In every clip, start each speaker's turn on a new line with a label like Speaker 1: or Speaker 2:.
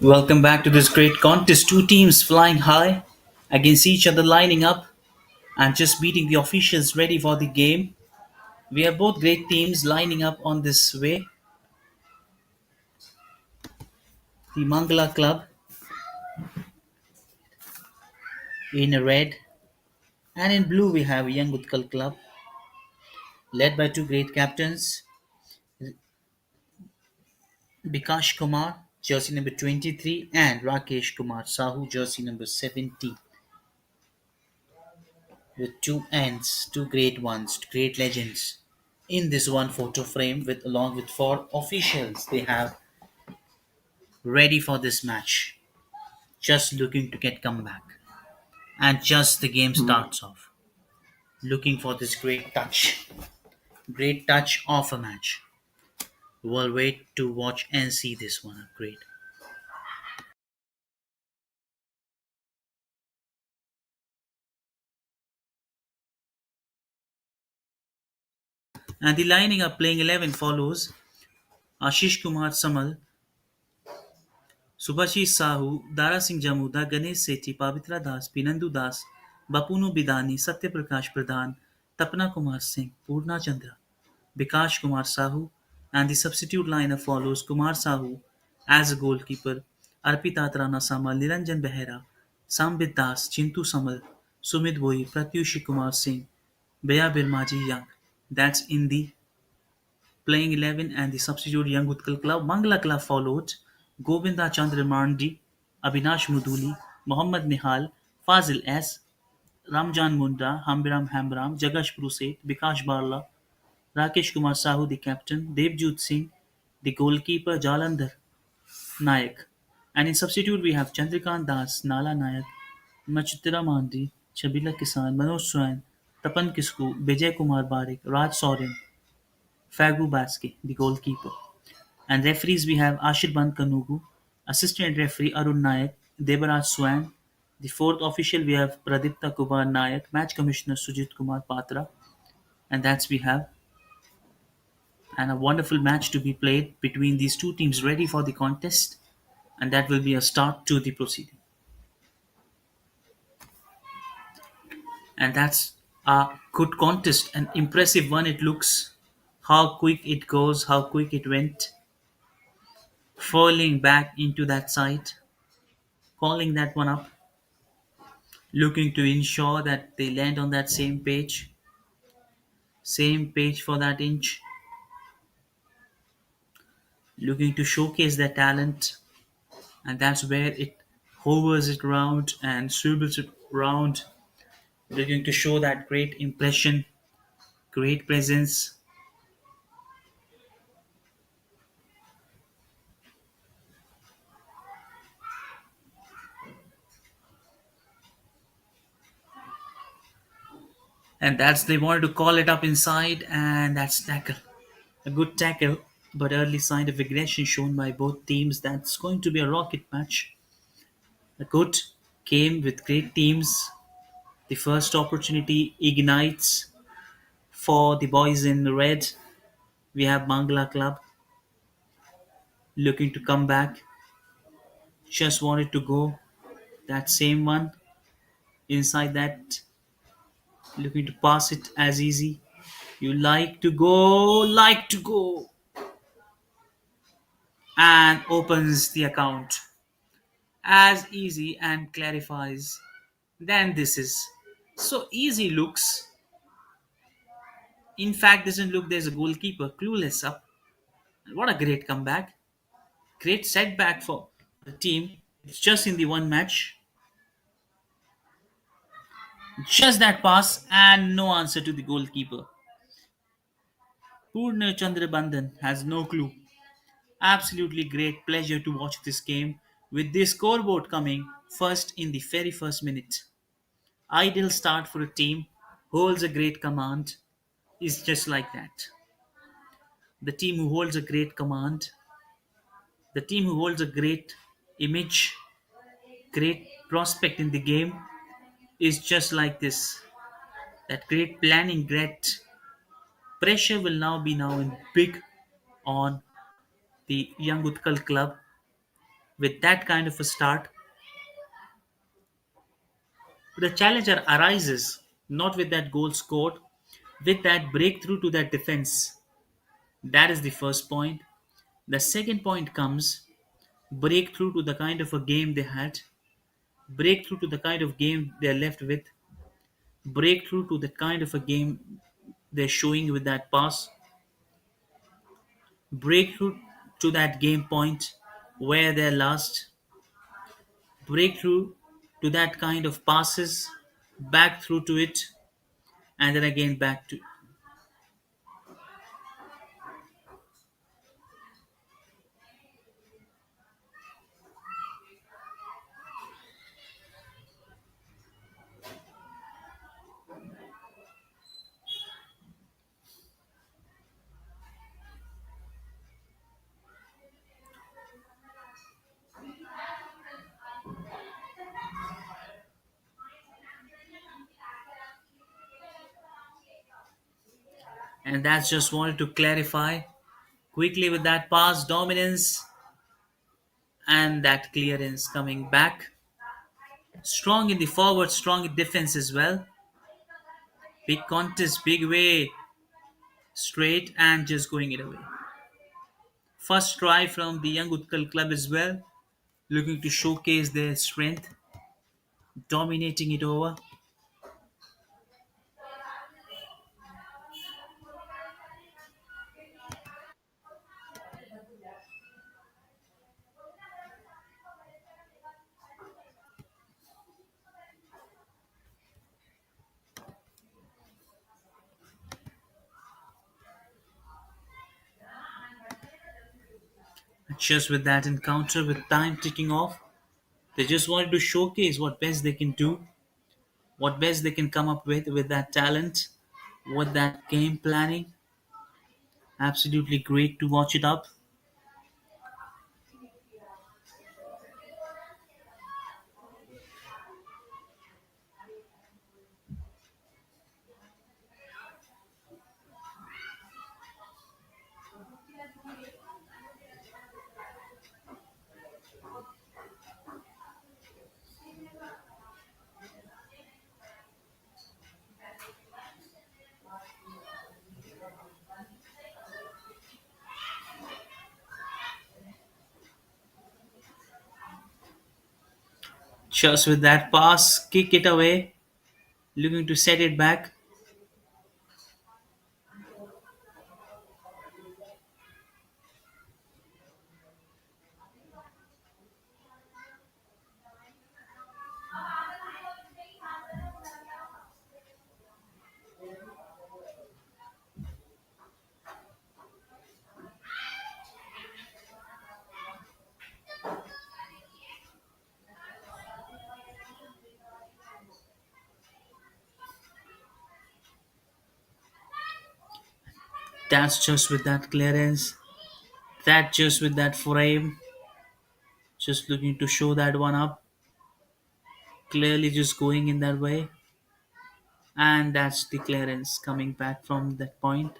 Speaker 1: Welcome back to this great contest. Two teams flying high against each other, lining up and just beating the officials ready for the game. We have both great teams lining up on this way. The Mangala Club in red, and in blue we have Young Utkal Club, led by two great captains, Bikash Kumar, jersey number 23, and Rakesh Kumar Sahu, jersey number 17. With two ends, two great ones, great legends. In this one photo frame, with along with four officials, they have ready for this match, just looking to get comeback. And just the game starts off, looking for this great touch of a match. We'll wait to watch and see this one. Great. And the lining up playing 11 follows Ashish Kumar Samal, Subhashish Sahu, Dara Singh Jamuda, Ganesh Sethi, Pavitra Das, Pinandu Das, Bapunu Bidani, Satya Prakash Pradhan, Tapna Kumar Singh, Purna Chandra, Bikash Kumar Sahu, and the substitute lineup follows Kumar Sahu as a goalkeeper, Arpita Trana Samal, Niranjan Behera, Sambit Das, Chintu Samal, Sumit Bhoi, Pratyushi Kumar Singh, Baya Birmaji Young. That's in the playing 11 and the substitute Young Utkal Club. Mangala Club followed Govinda Chandra Mandi, Abhinash Muduli, Mohammad Nihal, Fazil S, Ramjan Munda, Hambiram Hambram, Jagash Pruseth, Bikash Barla, Rakesh Kumar Sahu, the captain, Devjot Singh, the goalkeeper, Jalandhar Nayak. And in substitute, we have Chandrikant Das, Nala Nayak, Machitra Mandi, Chabila Kisan, Manoj Swain, Tapan Kisku, Vijay Kumar Barik, Raj Sorin, Fagu Baske, the goalkeeper. And referees, we have Ashirban Kanugu, assistant referee Arun Nayak, Debaraj Swan. The fourth official, we have Pradipta Kumar Nayak, match commissioner Sujit Kumar Patra. And that's we have and a wonderful match to be played between these two teams ready for the contest, and that will be a start to the proceeding. And that's a good contest, an impressive one it looks. How quick it goes, how quick it went, falling back into that side, calling that one up, looking to ensure that they land on that same page for that inch, looking to showcase their talent, and that's where it hovers it round and swivels it round. They're going to show that great impression, great presence, and that's they wanted to call it up inside, and that's tackle, a good tackle, but early sign of aggression shown by both teams. That's going to be a rocket match. A good game with great teams. The first opportunity ignites for the boys in red. We have Mangala Club looking to come back. Just wanted to go that same one inside that, looking to pass it as easy. You like to go, and opens the account as easy and clarifies. Then this is so easy looks. In fact, doesn't look there's a goalkeeper clueless up. What a great comeback! Great setback for the team. It's just in the one match. Just that pass and no answer to the goalkeeper. Purna Chandra Bandhan has no clue. Absolutely great pleasure to watch this game with the scoreboard coming first in the very first minute. Ideal start for a team who holds a great command is just like that. The team who holds a great command, the team who holds a great image, great prospect in the game is just like this. That great planning, great pressure will now be now in big on the Young Utkal Club. With that kind of a start, the challenger arises not with that goal scored, with that breakthrough to that defense. That is the first point. The second point comes breakthrough to the kind of a game they had, breakthrough to the kind of game they're left with, breakthrough to the kind of a game they're showing with that pass, breakthrough to that game point where they're lost, breakthrough to that kind of passes, back through to it, and then again back to. And that's just wanted to clarify quickly with that pass dominance and that clearance coming back. Strong in the forward, strong in defense as well. Big contest, big way, straight and just going it away. First try from the Young Utkal Club as well, looking to showcase their strength, dominating it over. Just with that encounter, with time ticking off, they just wanted to showcase what best they can do, what best they can come up with that talent, with that game planning. Absolutely great to watch it up. Just with that pass, kick it away, looking to set it back. That's just with that clearance. That just with that frame. Just looking to show that one up. Clearly just going in that way. And that's the clearance coming back from that point.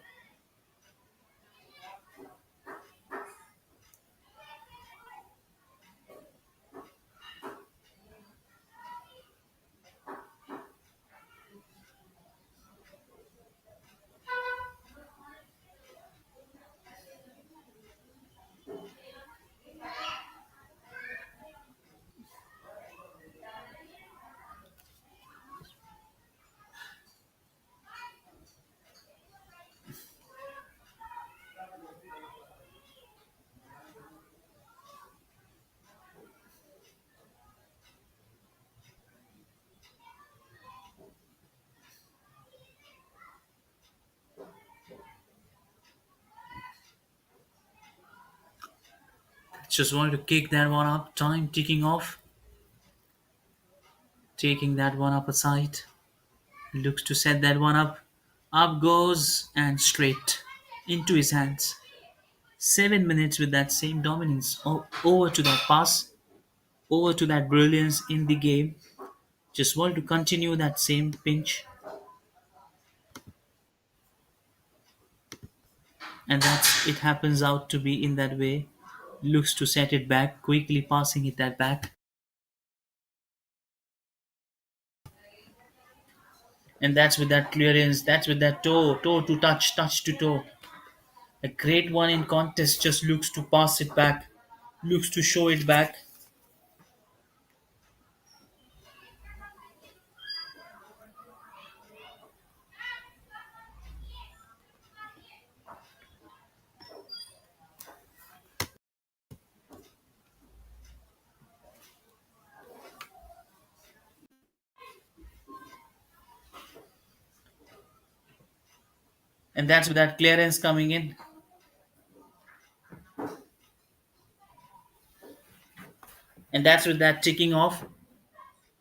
Speaker 1: Just wanted to kick that one up. Time ticking off. Taking that one up aside. Looks to set that one up. Up goes and straight into his hands. 7 minutes with that same dominance. Over to that pass. Over to that brilliance in the game. Just wanted to continue that same pinch. And that's it happens out to be in that way. looks to set it back, quickly passing it that back. And that's with that clearance, that's with that toe to touch, touch to toe. A great one in contest just looks to pass it back, looks to show it back. And that's with that clearance coming in. And that's with that ticking off,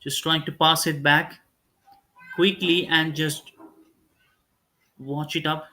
Speaker 1: just trying to pass it back quickly and just watch it up.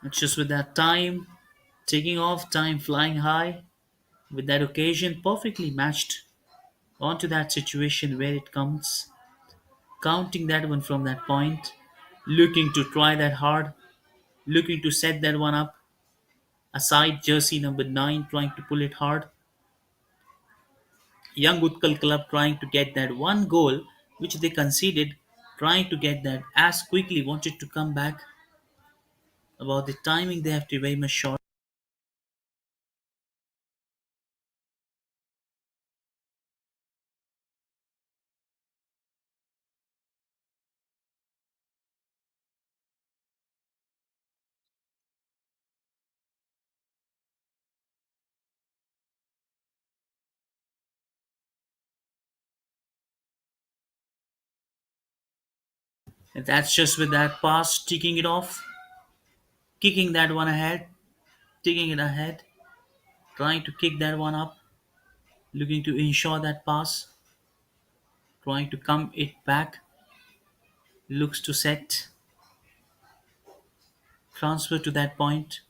Speaker 1: It's just with that time taking off, time flying high, with that occasion perfectly matched onto that situation where it comes, counting that one from that point, looking to try that hard, looking to set that one up. Aside jersey number 9 trying to pull it hard. Young Utkal Club trying to get that one goal which they conceded, trying to get that as quickly, wanted to come back. About the timing, they have to be very much short. And that's just with that pass, ticking it off, kicking that one ahead, taking it ahead, trying to kick that one up, looking to ensure that pass, trying to come it back, looks to set, transfer to that point.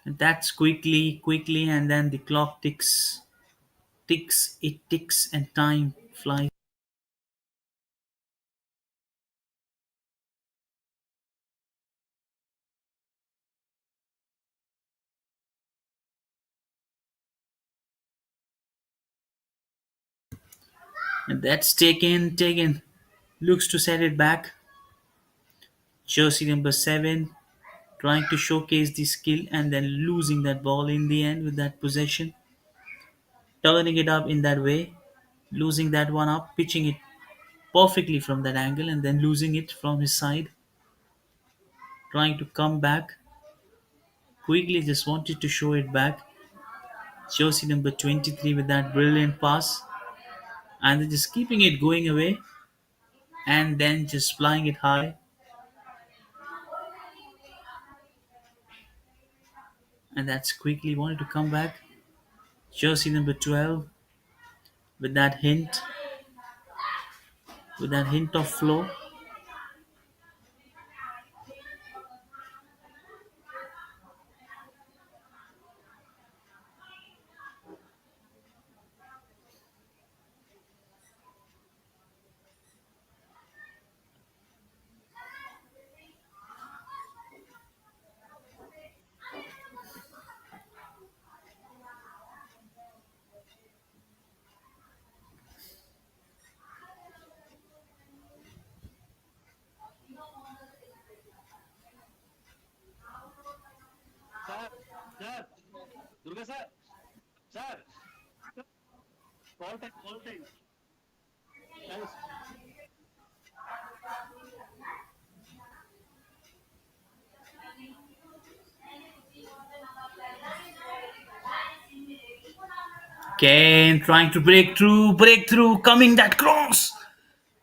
Speaker 1: And that's quickly, and then the clock ticks, and time flies. And that's taken, looks to set it back. Jersey number 7 trying to showcase the skill and then losing that ball in the end with that possession, turning it up in that way, losing that one up, pitching it perfectly from that angle and then losing it from his side, trying to come back quickly, just wanted to show it back. Jersey number 23 with that brilliant pass and then just keeping it going away and then just flying it high, and that's quickly wanted to come back. Jersey number 12 with that hint of flow.
Speaker 2: Sir, Durga sir, sir, call time, call time. Guys,
Speaker 1: Kane trying to break through, coming that cross.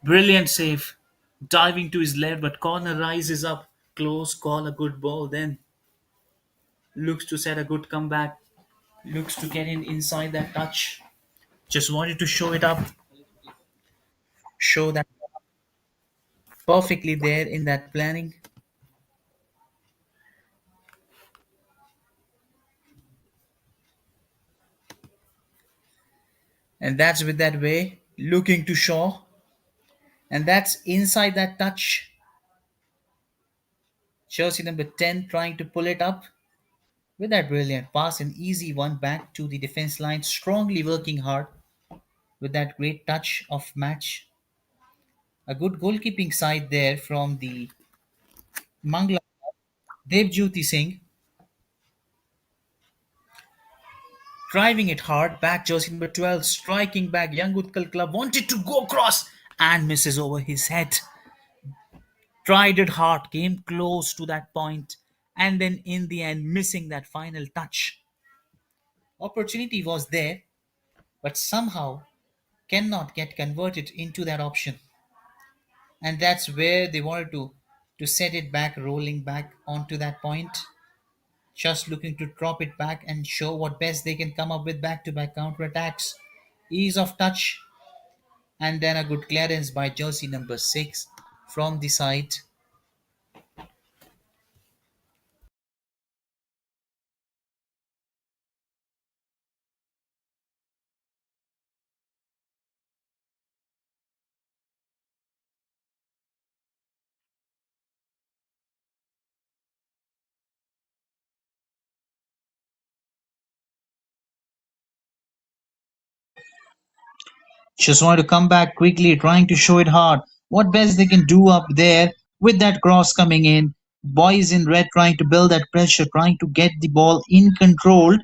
Speaker 1: Brilliant save. Diving to his left, but corner rises up. Close call, a good ball. Then looks to set a good comeback. Looks to get in inside that touch. Just wanted to show it up. Show that perfectly there in that planning. And that's with that way. Looking to Shaw. And that's inside that touch. Jersey number 10 trying to pull it up. With that brilliant pass, an easy one back to the defense line. Strongly working hard with that great touch of match. A good goalkeeping side there from the Mangala Devjyoti Singh, driving it hard. Back jersey number 12, striking back. Young Utkal Club wanted to go across and misses over his head. Tried it hard, came close to that point, and then in the end, missing that final touch. Opportunity was there, but somehow cannot get converted into that option. And that's where they wanted to set it back, rolling back onto that point, just looking to drop it back and show what best they can come up with back-to-back counter-attacks. Ease of touch, and then a good clearance by jersey number 6 from the side. Just want to come back quickly, trying to show it hard. What best they can do up there with that cross coming in. Boys in red trying to build that pressure, trying to get the ball in control,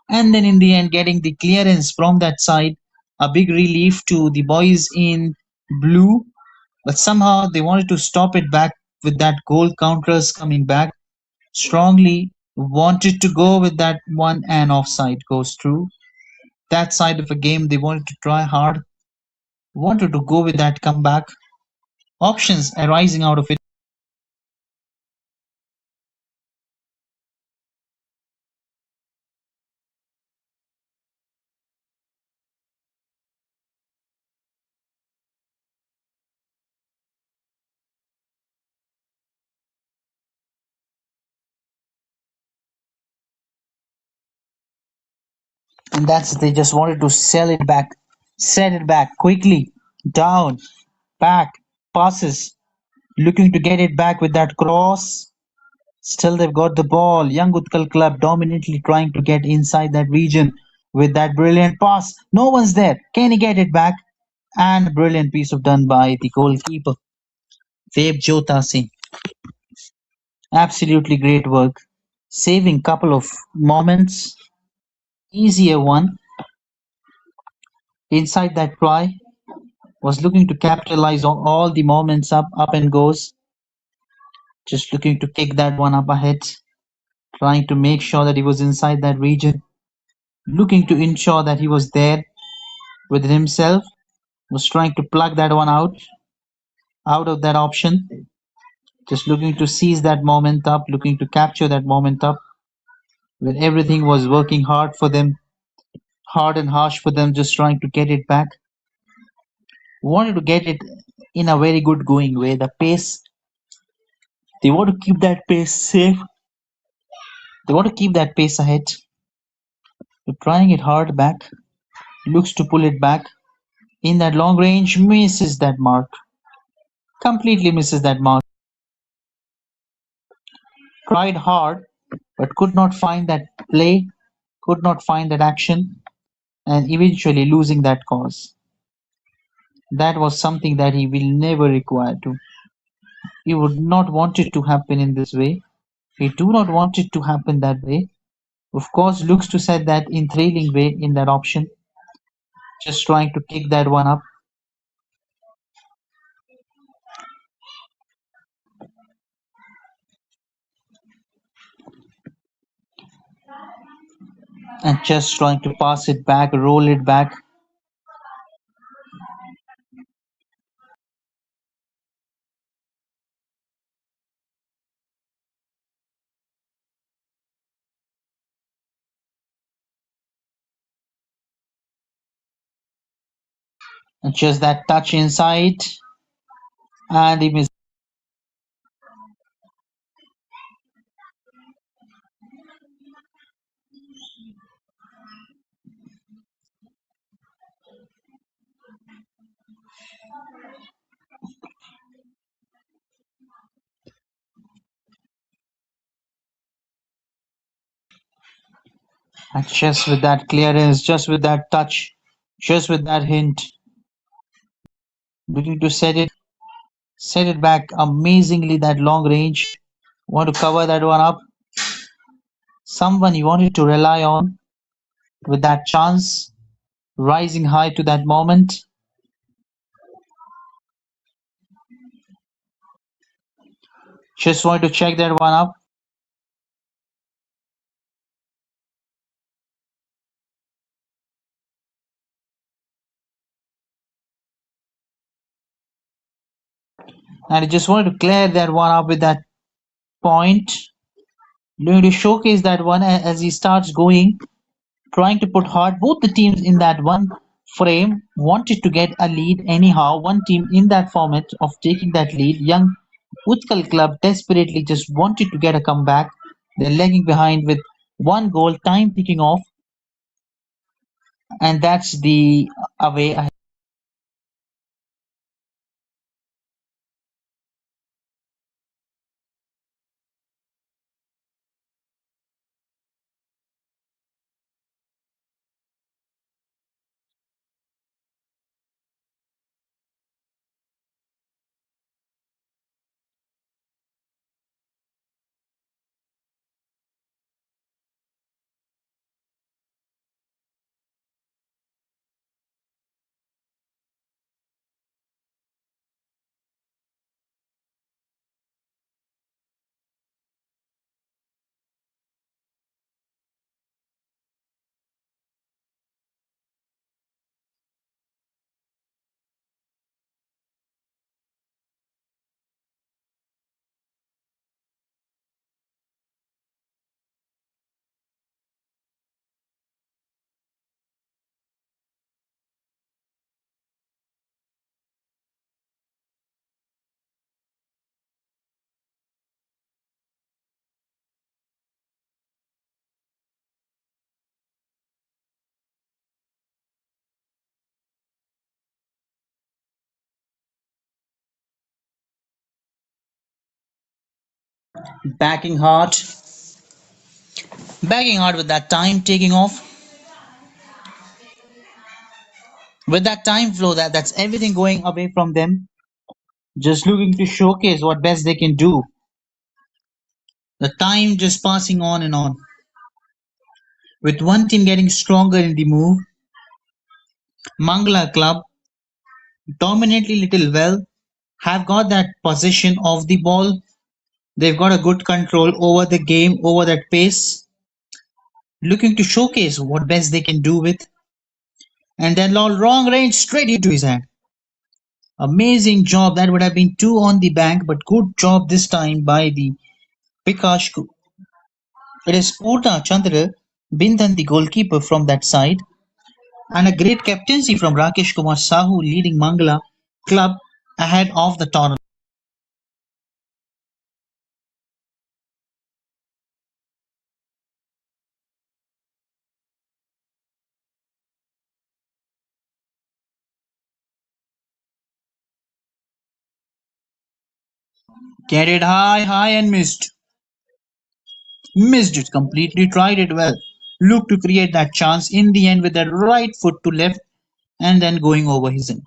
Speaker 1: and then in the end getting the clearance from that side. A big relief to the boys in blue, but somehow they wanted to stop it back with that goal counters coming back. Strongly wanted to go with that one, and offside goes through. That side of a game they wanted to try hard, wanted to go with that comeback. Options arising out of it. And that's they just wanted to sell it back, set it back quickly, down, back, passes, looking to get it back with that cross. Still they've got the ball. Young Utkal Club dominantly trying to get inside that region with that brilliant pass. No one's there. Can he get it back? And a brilliant piece of done by the goalkeeper, Jota Singh. Absolutely great work. Saving couple of moments. Easier one inside that try, was looking to capitalize on all the moments up and goes, just looking to kick that one up ahead, trying to make sure that he was inside that region, looking to ensure that he was there within himself, was trying to plug that one out of that option, just looking to seize that moment up, looking to capture that moment up, when everything was working hard for them, hard and harsh for them, just trying to get it back. Wanted to get it in a very good going way. The pace, they want to keep that pace safe. They want to keep that pace ahead. They're trying it hard back. Looks to pull it back. In that long range, misses that mark. Completely misses that mark. Tried hard, but could not find that play, could not find that action, and eventually losing that cause. That was something that he will never require to. He would not want it to happen in this way. He do not want it to happen that way.
Speaker 3: Of course, looks to set that in thrilling way in that option. Just trying to kick that one up. And just trying to pass it back, roll it back. And just that touch inside. And he missed. And just with that clearance, just with that touch, just with that hint, looking to set it back amazingly that long range. Want to cover that one up. Someone you wanted to rely on with that chance, rising high to that moment. Just want to check that one up. And I just wanted to clear that one up with that point. Going to showcase that one as he starts going, trying to put hard. Both the teams in that one frame wanted to get a lead anyhow. One team in that format of taking that lead, Young Utkal Club desperately just wanted to get a comeback. They're lagging behind with one goal, time ticking off, and that's the away. Backing hard, backing hard with that time taking off, with that time flow that's everything going away from them. Just looking to showcase what best they can do. The time just passing on and on. With one team getting stronger in the move, Mangala Club dominantly little well have got that possession of the ball. They've got a good control over the game, over that pace, looking to showcase what best they can do with. And then long range straight into his hand. Amazing job. That would have been two on the bank, but good job this time by the Pikash. It is Purna Chandra Bindan, the goalkeeper from that side, and a great captaincy from Rakesh Kumar Sahu leading Mangala Club ahead of the tournament. Carried high and missed. Missed it completely, tried it well. Looked to create that chance in the end with that right foot to left and then going over his end.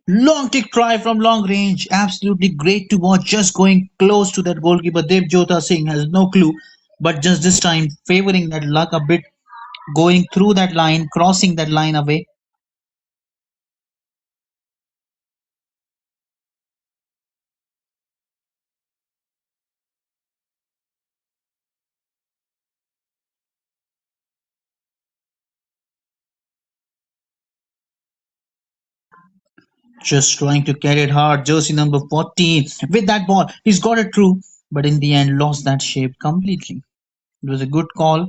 Speaker 3: Long kick try from long range. Absolutely great to watch. Just going close to that goalkeeper. Dev Jota Singh has no clue. But just this time, favoring that luck a bit, going through that line, crossing that line away. Just trying to carry it hard. Jersey number 14 with that ball. He's got it through. But in the end, lost that shape completely. It was a good call.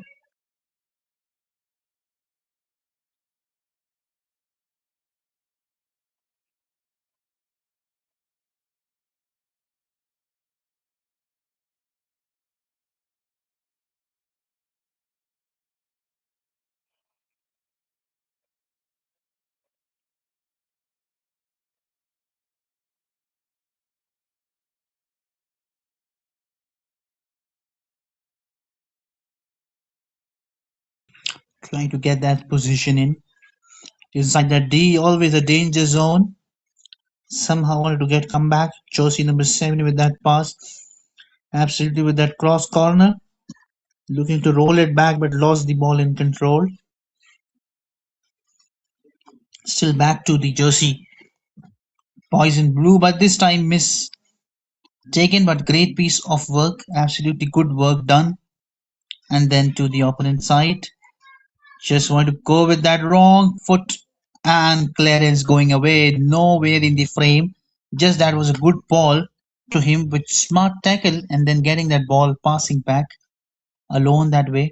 Speaker 3: Trying to get that position in. Inside that D, always a danger zone. Somehow wanted to get come back. Josie number 7 with that pass. Absolutely with that cross corner. Looking to roll it back but lost the ball in control. Still back to the Jersey boys in blue, but this time miss taken, but great piece of work. Absolutely good work done. And then to the opponent side. Just want to go with that wrong foot and clearance going away. Nowhere in the frame. Just that was a good ball to him with smart tackle and then getting that ball passing back alone that way.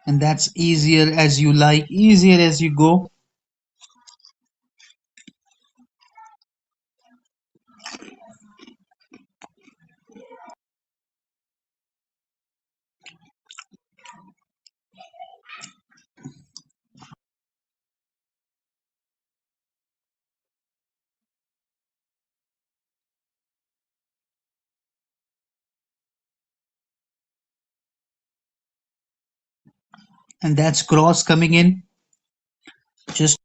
Speaker 3: And that's easier as you like, easier as you go. And that's cross coming in. Just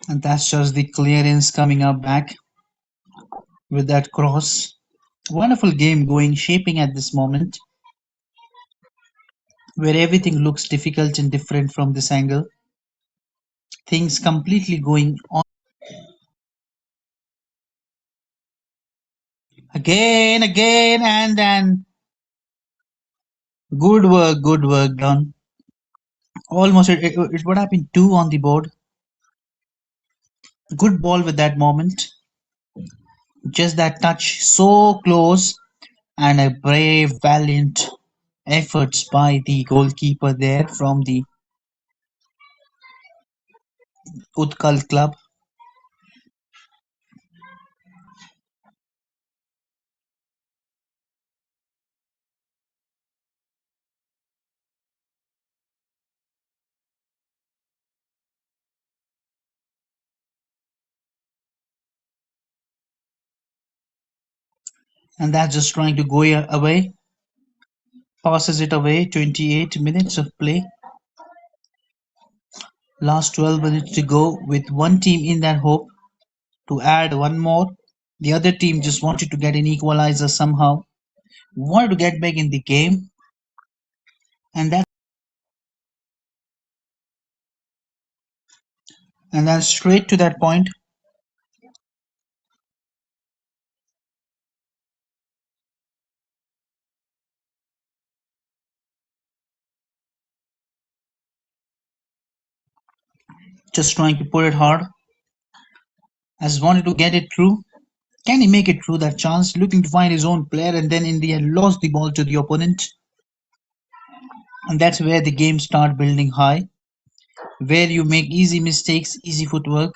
Speaker 3: and that's just the clearance coming up back with that cross. Wonderful game going, shaping at this moment, where everything looks difficult and different from this angle. Things completely going on again, and then good work done. Almost it would have been two on the board. Good ball with that moment. Just that touch, so close, and a brave, valiant efforts by the goalkeeper there from the Utkal Club. And that's just trying to go away. Passes it away. 28 minutes of play. Last 12 minutes to go with one team in that hope to add one more. The other team just wanted to get an equalizer somehow. Wanted to get back in the game. And that and then straight to that point. Just trying to put it hard. I just wanted to get it through. Can he make it through that chance, looking to find his own player, and then in the end lost the ball to the opponent? And that's where the game start building high, where you make easy mistakes, easy footwork.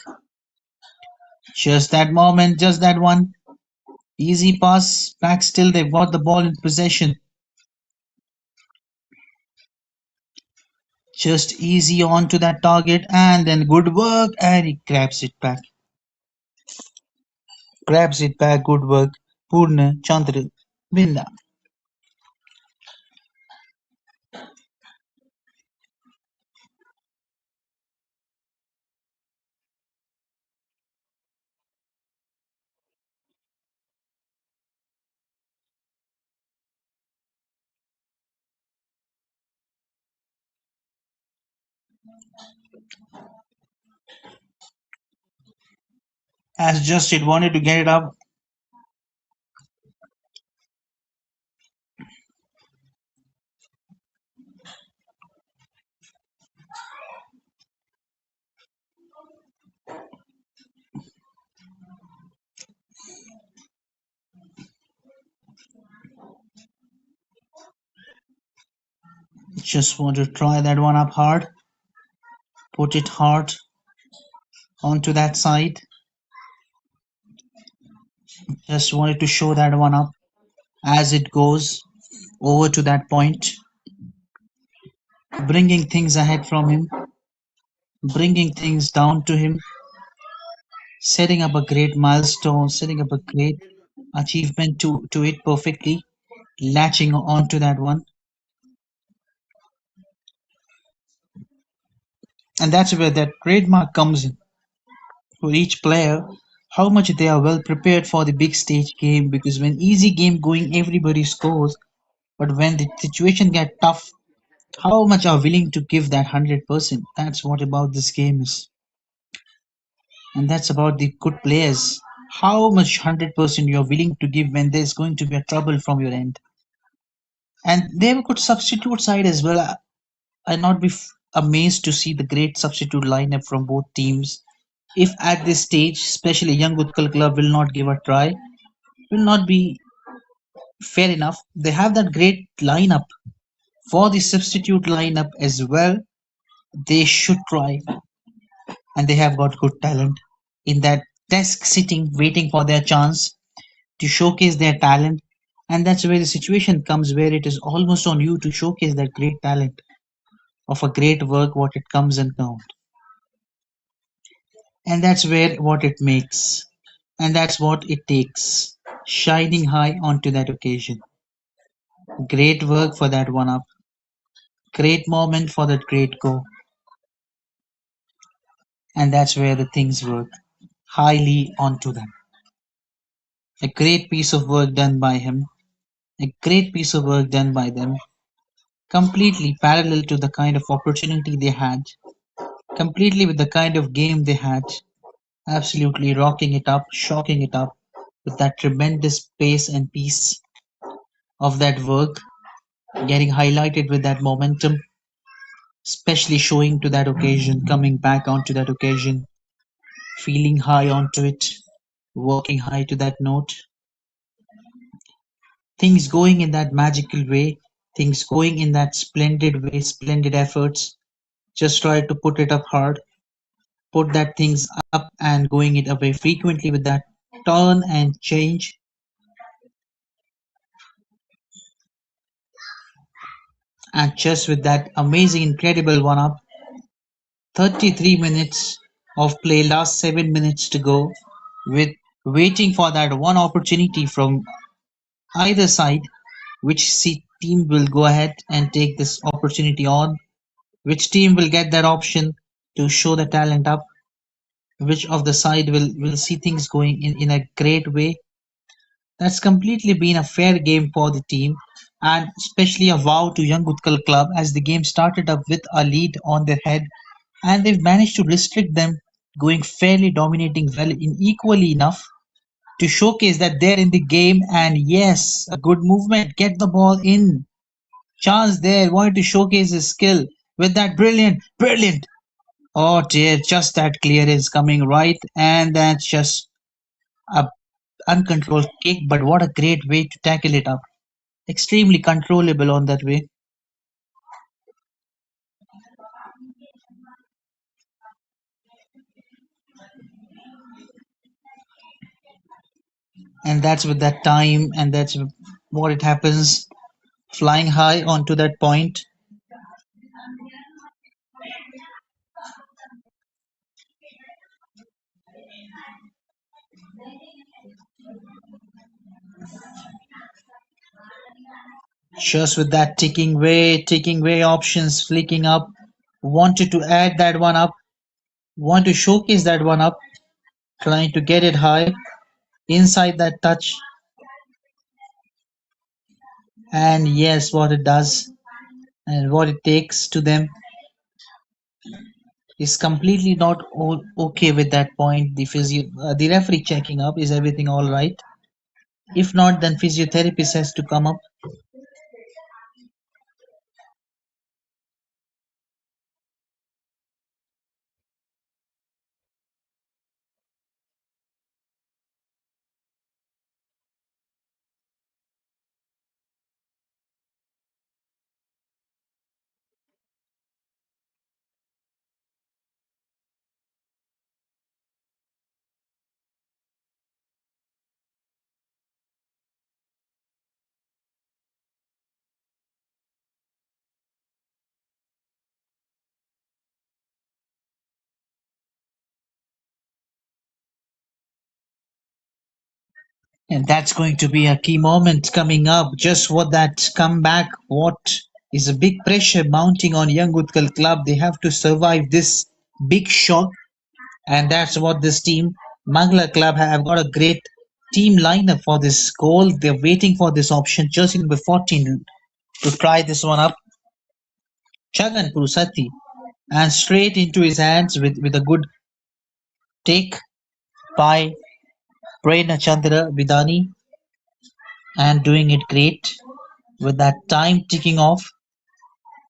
Speaker 3: Just that moment, just that one easy pass back. Still, they've got the ball in possession. Just easy on to that target, and then good work, and he grabs it back. Grabs it back. Good work, Purna Chandra Binda. As just it wanted to get it up. Just want to try that one up hard. Put it hard onto that side. Just wanted to show that one up as it goes over to that point, bringing things ahead from him, bringing things down to him, setting up a great milestone, setting up a great achievement to it perfectly, latching onto that one. And that's where that trademark comes in for each player, how much they are well prepared for the big stage game, because when easy game going everybody scores, but when the situation get tough, how much are willing to give that 100%. That's what about this game is. And that's about the good players. How much 100% you're willing to give when there's going to be a trouble from your end. And they have a good substitute side as well. I'd not be amazed to see the great substitute lineup from both teams. If at this stage, especially Young Utkal Club will not give a try, will not be fair enough. They have that great lineup for the substitute lineup as well. They should try, and they have got good talent in that desk sitting, waiting for their chance to showcase their talent. And that's where the situation comes where it is almost on you to showcase that great talent of a great work, what it comes and count. And that's where what it makes. And that's what it takes. Shining high onto that occasion. Great work for that one up. Great moment for that great go. And that's where the things work. Highly onto them. A great piece of work done by him. A great piece of work done by them. Completely parallel to the kind of opportunity they had. Completely with the kind of game they had. Absolutely rocking it up, shocking it up with that tremendous pace and piece of that work, getting highlighted with that momentum, especially showing to that occasion, coming back onto that occasion, feeling high onto it, working high to that note, things going in that magical way, things going in that splendid way, splendid efforts. Just try to put it up hard, put that things up and going it away frequently with that turn and change. And just with that amazing, incredible one up, 33 minutes of play, last 7 minutes to go, with waiting for that one opportunity from either side, which team will go ahead and take this opportunity on, which team will get that option to show the talent up, which of the side will see things going in a great way. That's completely been a fair game for the team, and especially a wow to Young Utkal Club as the game started up with a lead on their head, and they've managed to restrict them, going fairly dominating well in equally enough to showcase that they're in the game. And yes, a good movement, get the ball in. Chance there, wanted to showcase his skill with that brilliant. Oh dear, just that clearance coming right, and that's just a uncontrolled kick, but what a great way to tackle it up. Extremely controllable on that way. And that's with that time, and that's what it happens. Flying high onto that point. Just with that ticking way options flicking up. Wanted to add that one up. Want to showcase that one up. Trying to get it high. Inside that touch. And yes, what it does and what it takes to them is completely not okay with that point. The referee checking up, is everything all right? If not, then physiotherapist has to come up. And that's going to be a key moment coming up. Just what that comeback, what is a big pressure mounting on Young Utkal Club. They have to survive this big shock, and that's what this team, Mangala Club, have got a great team lineup for this goal. They're waiting for this option. Jersey number 14 to try this one up. Chagan Purusati, and straight into his hands with a good take by Prerna Chandra Vidani, and doing it great with that time ticking off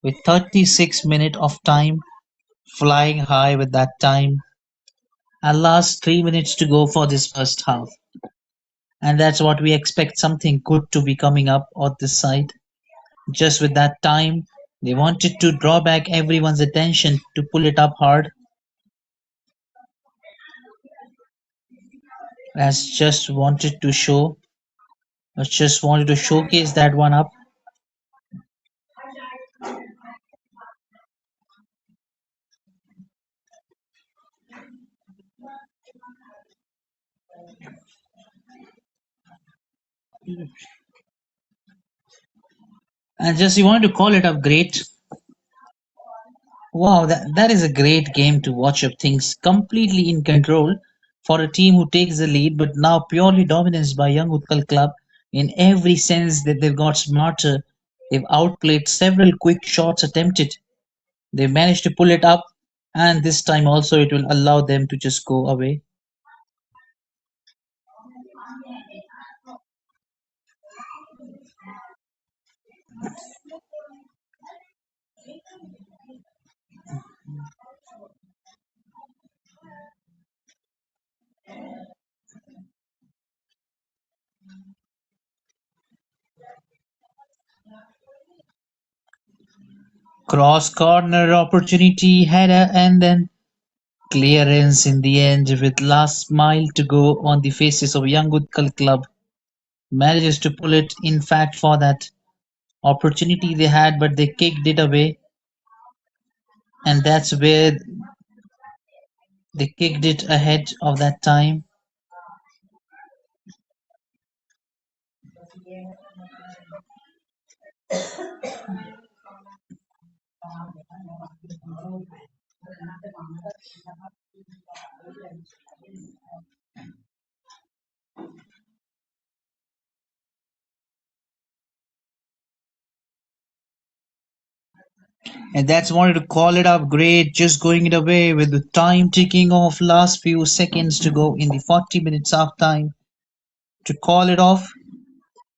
Speaker 3: with 36 minutes of time flying high with that time, and last 3 minutes to go for this first half. And that's what we expect, something good to be coming up on this side. Just with that time, they wanted to draw back everyone's attention to pull it up hard, as just wanted to showcase that one up. And just you wanted to call it up great. Wow, that is a great game to watch of things completely in control for a team who takes the lead, but now purely dominance by Young Utkal Club in every sense that they've got smarter. They've outplayed several quick shots attempted. They managed to pull it up, and this time also it will allow them to just go away. Cross corner opportunity, header, and then clearance in the end with last mile to go on the faces of Young Utkal Club. Manages to pull it, in fact, for that opportunity they had, but they kicked it away, and that's where they kicked it ahead of that time. And that's wanted to call it up great, just going it away with the time ticking off, last few seconds to go in the 40 minutes half time to call it off.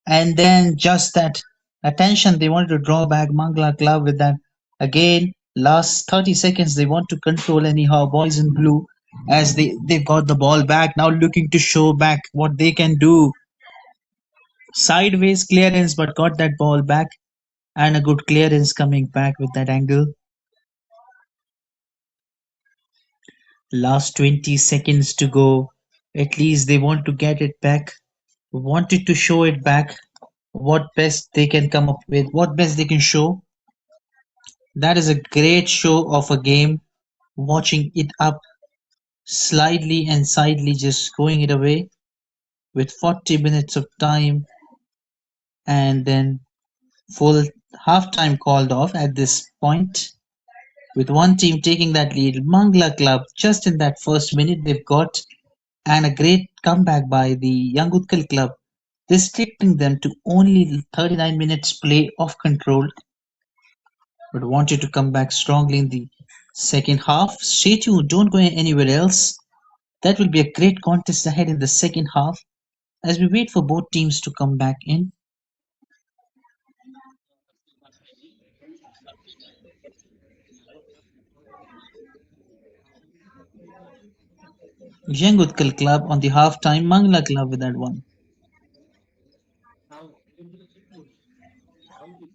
Speaker 3: And then just that attention, they wanted to draw back Mangala Club with that again. Last 30 seconds, they want to control anyhow. Boys in blue, as they've got the ball back, now looking to show back what they can do. Sideways clearance, but got that ball back, and a good clearance coming back with that angle. Last 20 seconds to go. At least they want to get it back, wanted to show it back, what best they can come up with, what best they can show. That is a great show of a game, watching it up slightly and sidely, just going it away with 40 minutes of time, and then full halftime called off at this point, with one team taking that lead. Mangala Club, just in that first minute, they've got, and a great comeback by the Young Utkal Club, restricting them to only 39 minutes play of control, but wanted to come back strongly in the second half. Stay tuned, don't go anywhere else. That will be a great contest ahead in the second half as we wait for both teams to come back in. Young Utkal Club on the half-time, Mangala Club with that one.
Speaker 2: Now, into the chip push. Out it.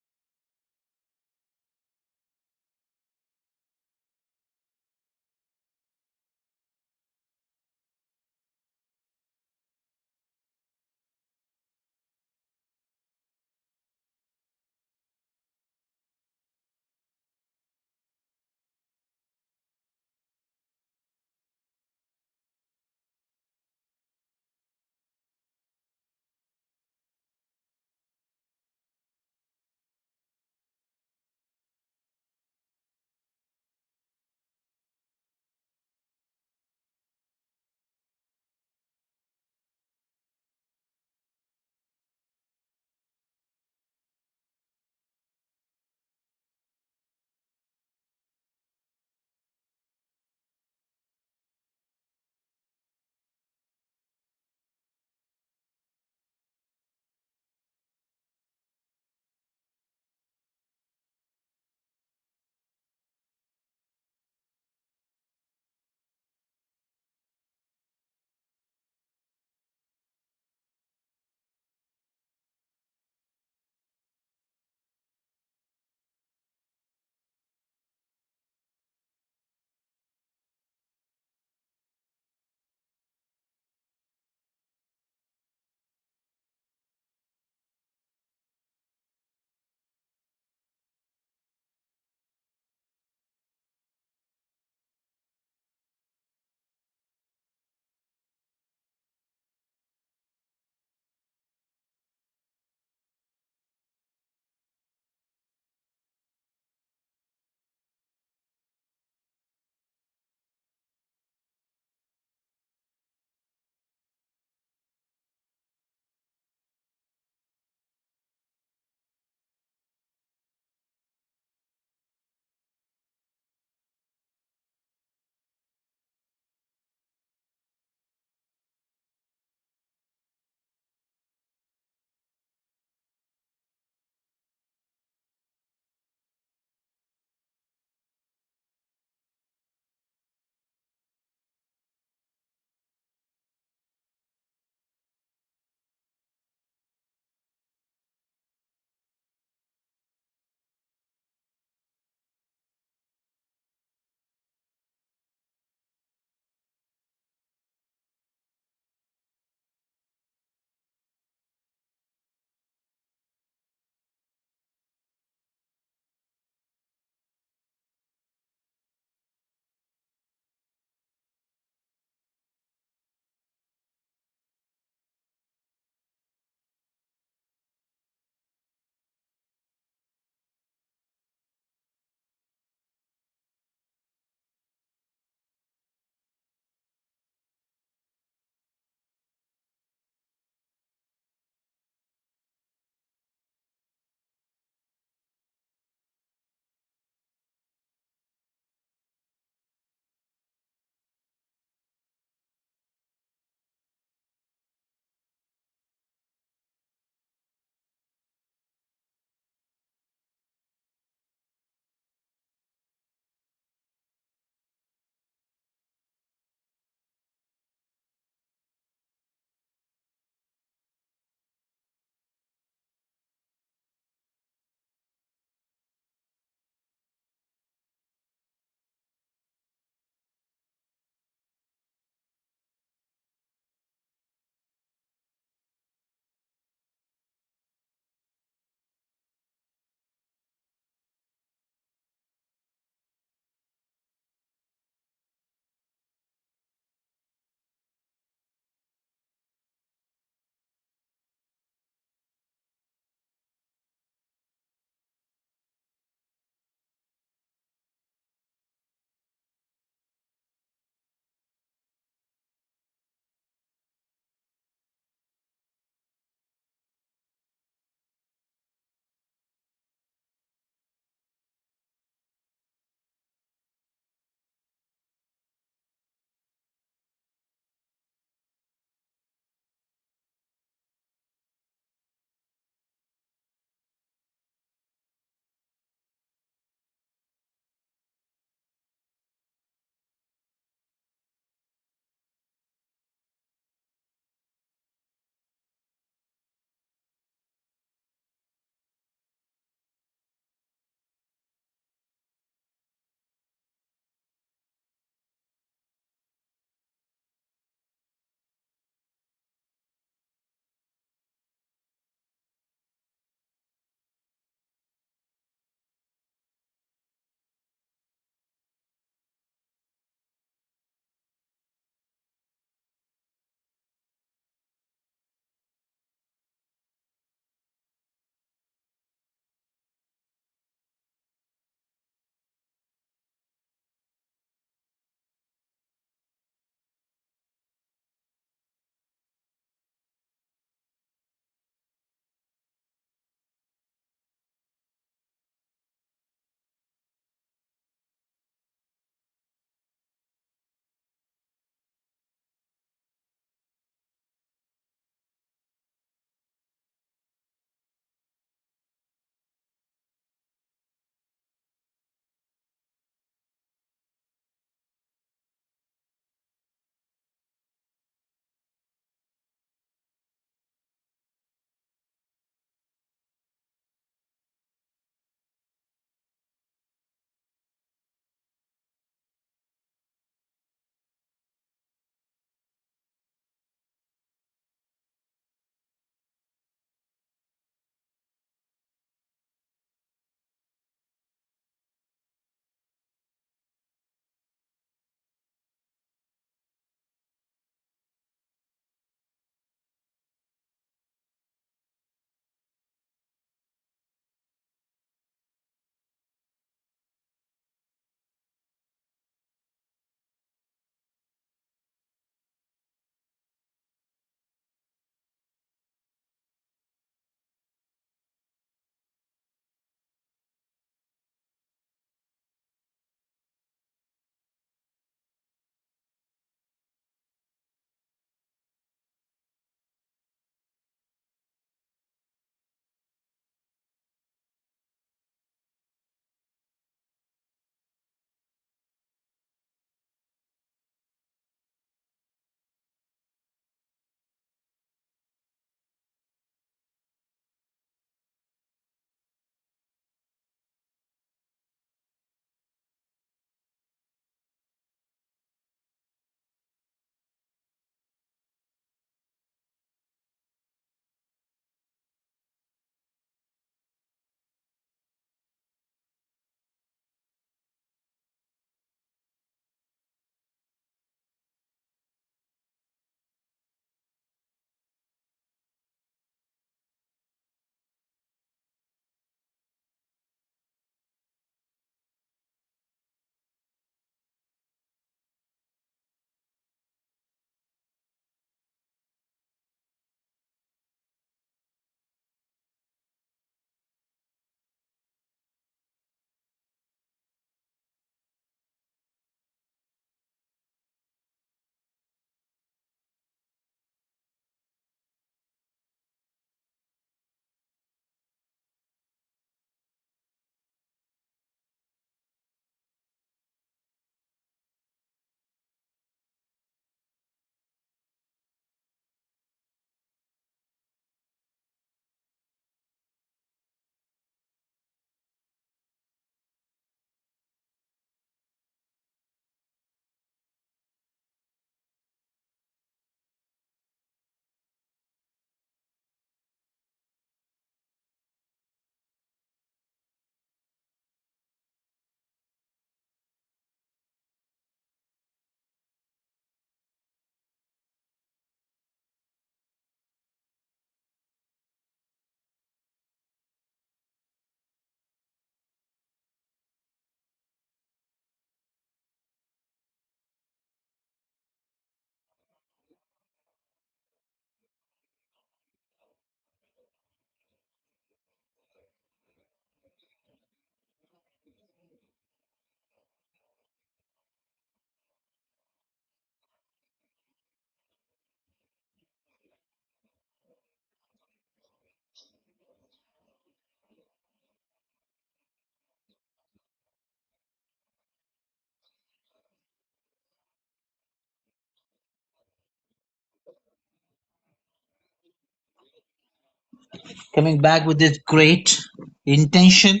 Speaker 3: coming back with this great intention.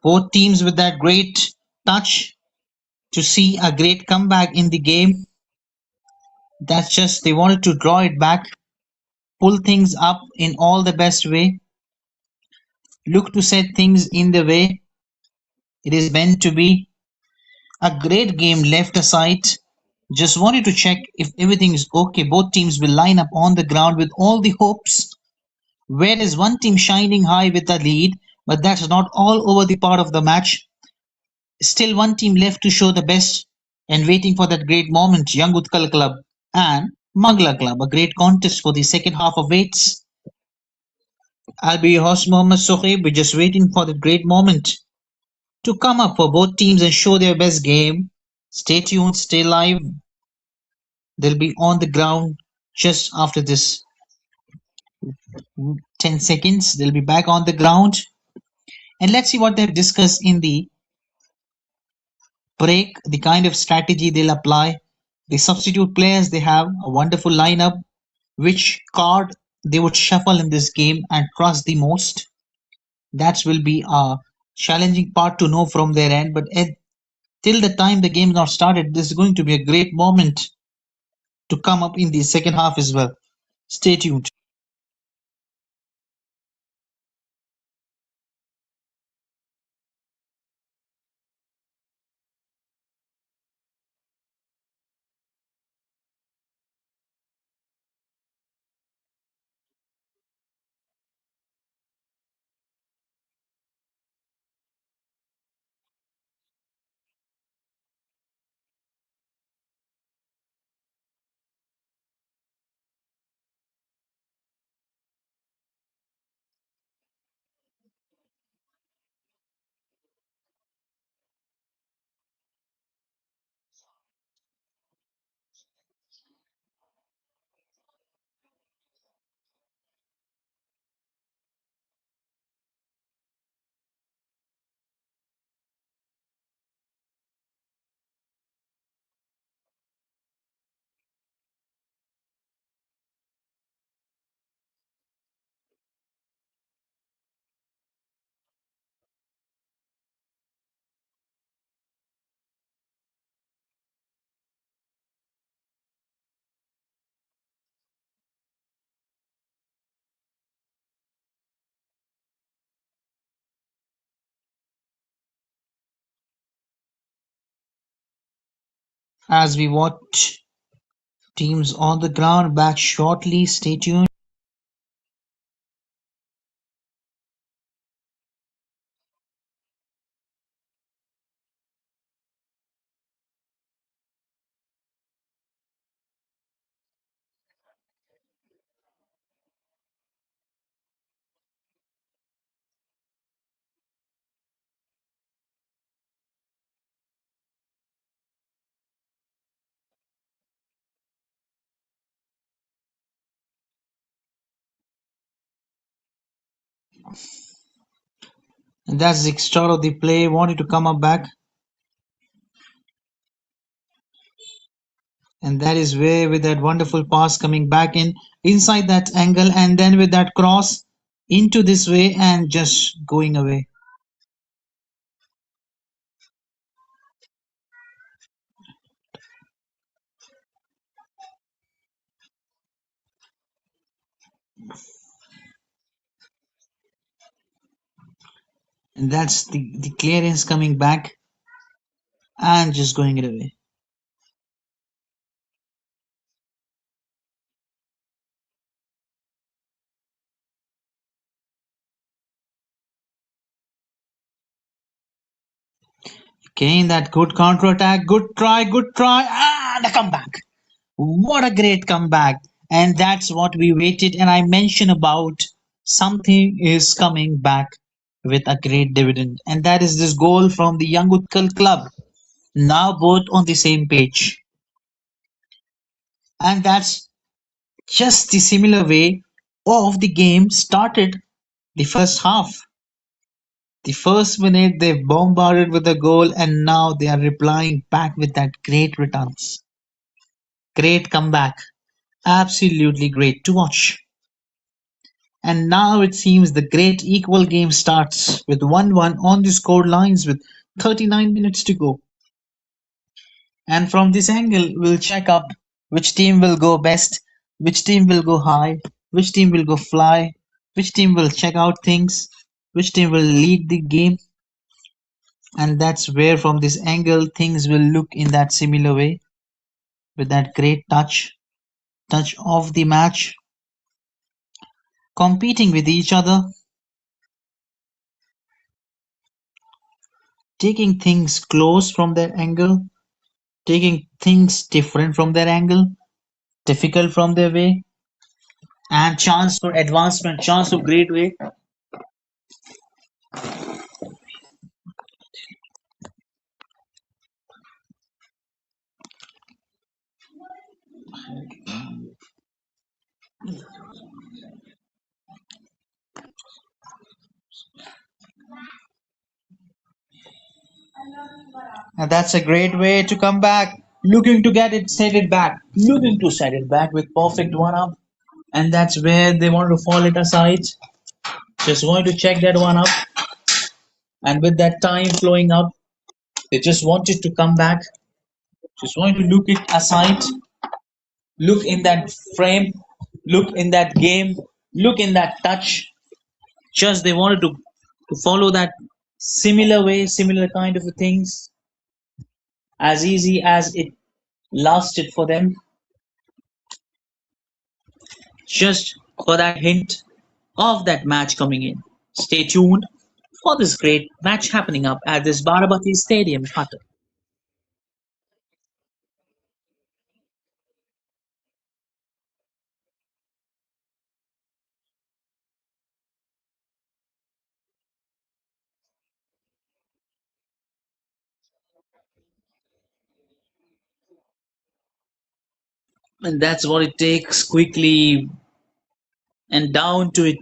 Speaker 3: Both teams with that great touch to see a great comeback in the game. That's just they wanted to draw it back, pull things up in all the best way, look to set things in the way it is meant to be. A great game left aside. Just wanted to check if everything is okay. Both teams will line up on the ground with all the hopes. Where is one team shining high with the lead? But that's not all over the part of the match. Still one team left to show the best and waiting for that great moment. Young Utkal Club and Mangala Club. A great contest for the second half of eights. I'll be your host Mohammed Sohaib. We're just waiting for the great moment to come up for both teams and show their best game. Stay tuned, stay live. They'll be on the ground just after this 10 seconds. They'll be back on the ground. And let's see what they've discussed in the break, the kind of strategy they'll apply, the substitute players they have, a wonderful lineup, which card they would shuffle in this game and trust the most. That will be a challenging part to know from their end. But till the time the game is not started, this is going to be a great moment to come up in the second half as well. Stay tuned. As we watch teams on the ground back shortly, stay tuned. And that's the start of the play. Wanted to come up back. And that is where with that wonderful pass coming back in inside that angle and then with that cross into this way and just going away. And that's the clearance coming back and just going it away. Again, that good counter attack, good try, and a comeback. What a great comeback. And that's what we waited. And I mentioned about something is coming back with a great dividend. And that is this goal from the Young Utkal Club. Now both on the same page. And that's just the similar way of the game started the first half. The first minute they bombarded with a goal and now they are replying back with that great returns. Great comeback. Absolutely great to watch. And now it seems the great equal game starts with 1-1 on the score lines with 39 minutes to go. And from this angle, we'll check up which team will go best, which team will go high, which team will go fly, which team will check out things, which team will lead the game. And that's where, from this angle, things will look in that similar way with that great touch of the match, competing with each other, taking things close from their angle, taking things different from their angle, difficult from their way, and chance for advancement, chance of great way. And that's a great way to come back, looking to get it set it back, looking to set it back with perfect one up. And that's where they want to fall it aside. Just want to check that one up. And with that time flowing up, they just wanted to come back. Just want to look it aside, look in that frame, look in that game, look in that touch. Just they wanted to follow that similar way, similar kind of things, as easy as it lasted for them. Just for that hint of that match coming in. Stay tuned for this great match happening up at this Barabati Stadium, Cuttack. And that's what it takes, quickly and down to it.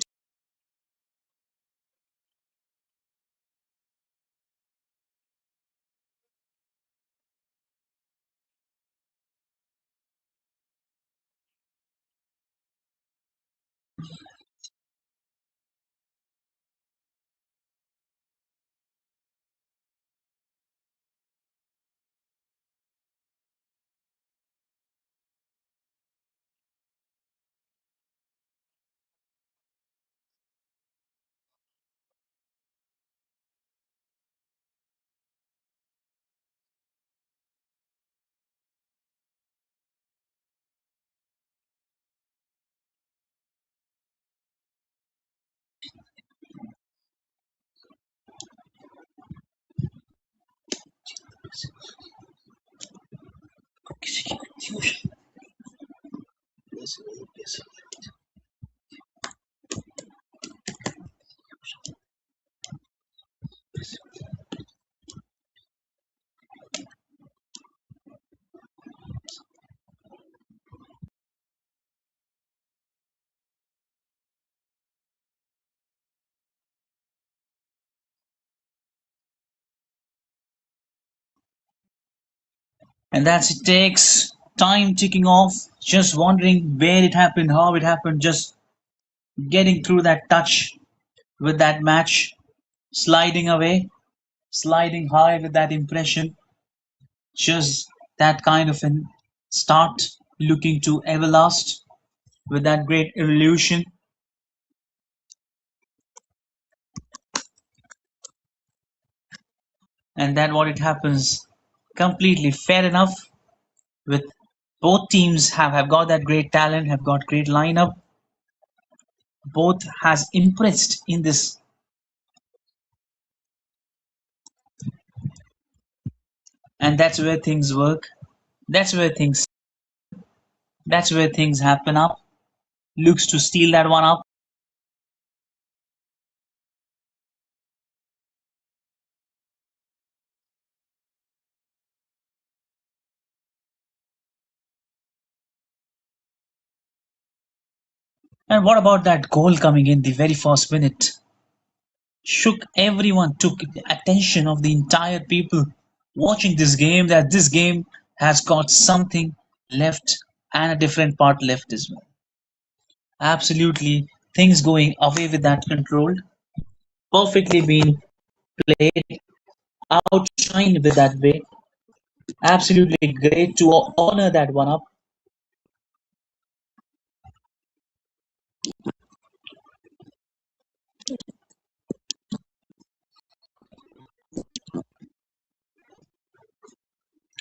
Speaker 3: And that's it takes time ticking off, just wondering where it happened, how it happened, just getting through that touch with that match, sliding away, sliding high with that impression, just that kind of an start, looking to everlast with that great evolution. And then what it happens, completely fair enough, with both teams have got that great talent, have got great lineup, both has impressed in this. And that's where things work, that's where things happen up, looks to steal that one up. And what about that goal coming in the very first minute? Shook everyone, took the attention of the entire people watching this game, that this game has got something left and a different part left as well. Absolutely, Things going away with that control. Perfectly being played, outshined with that way. Absolutely great to honor that one up.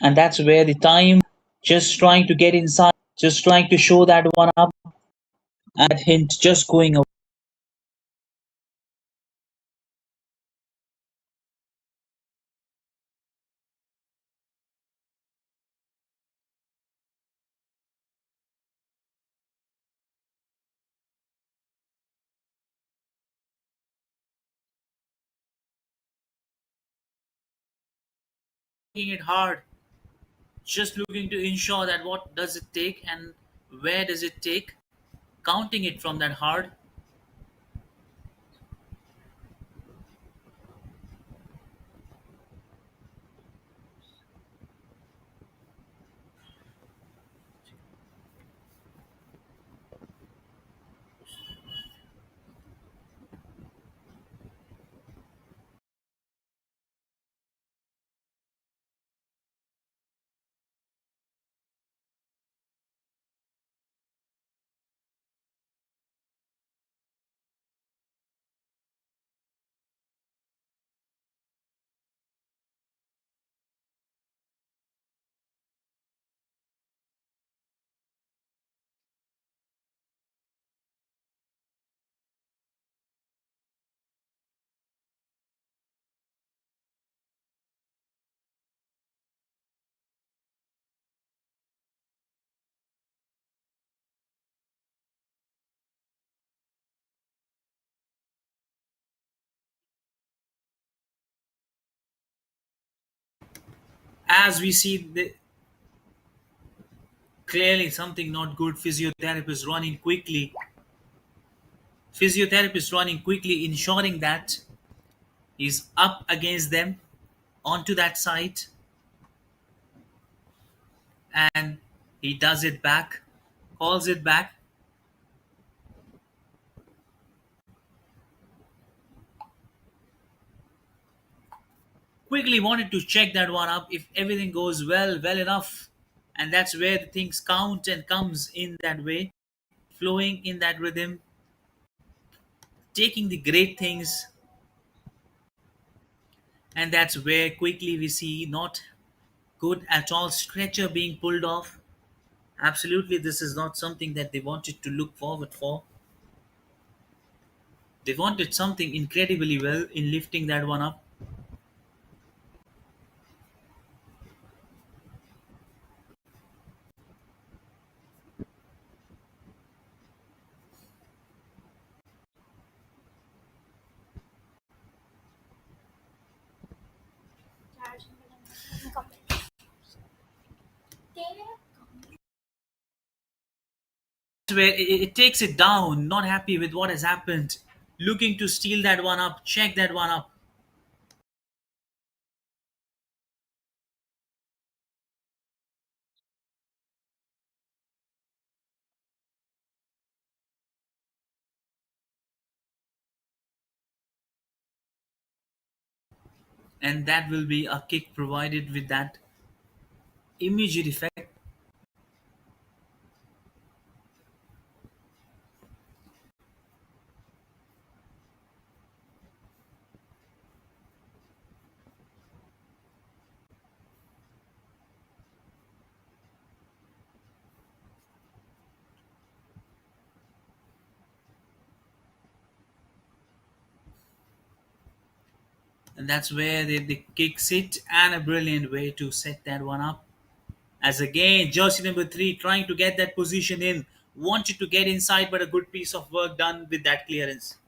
Speaker 3: And that's where the time just trying to get inside, just trying to show that one up, and that hint just going
Speaker 1: Making it hard, just looking to ensure that what does it take and where does it take, counting it from that hard. As we see clearly something not good, physiotherapist running quickly, ensuring that he's up against them onto that side, and he does it back, calls it back. Quickly wanted to check that one up if everything goes well enough, and that's where the things count and comes in that way, flowing in that rhythm, taking the great things, and that's where quickly we see not good at all stretcher being pulled off. Absolutely, this is not something that they wanted to look forward for. They wanted something incredibly well in lifting that one up. Where it takes it down, not happy with what has happened, looking to steal that one up, check that one up, and that will be a kick provided with that immediate effect. And that's where they kicks it, and a brilliant way to set that one up. As again, jersey number 3 trying to get that position in, wanted to get inside, but a good piece of work done with that clearance.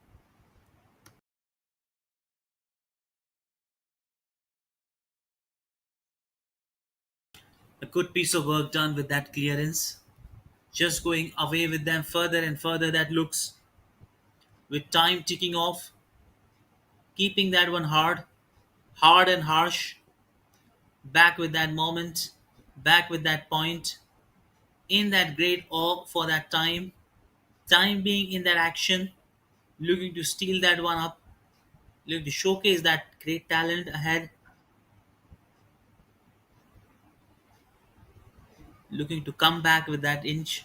Speaker 1: A good piece of work done with that clearance. Just going away with them further and further, that looks, with time ticking off, keeping that one hard and harsh, back with that moment, back with that point, in that great awe for that time. Time being in that action, looking to steal that one up, looking to showcase that great talent ahead, looking to come back with that inch.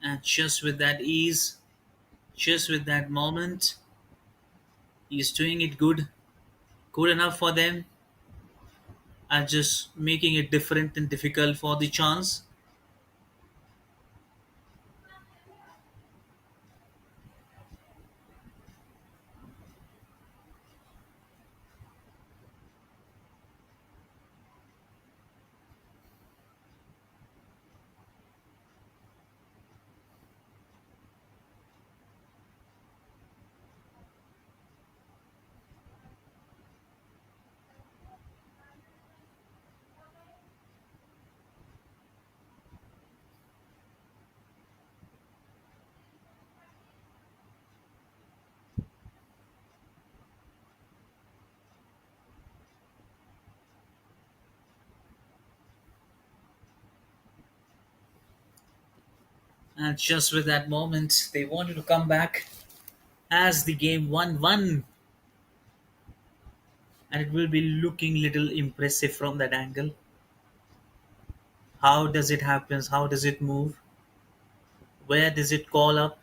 Speaker 1: And just with that ease, just with that moment, he's doing it good, good enough for them, and just making it different and difficult for the chance. And just with that moment, they wanted to come back as the game 1-1, and it will be looking little impressive from that angle. How does it happen? How does it move? Where does it call up?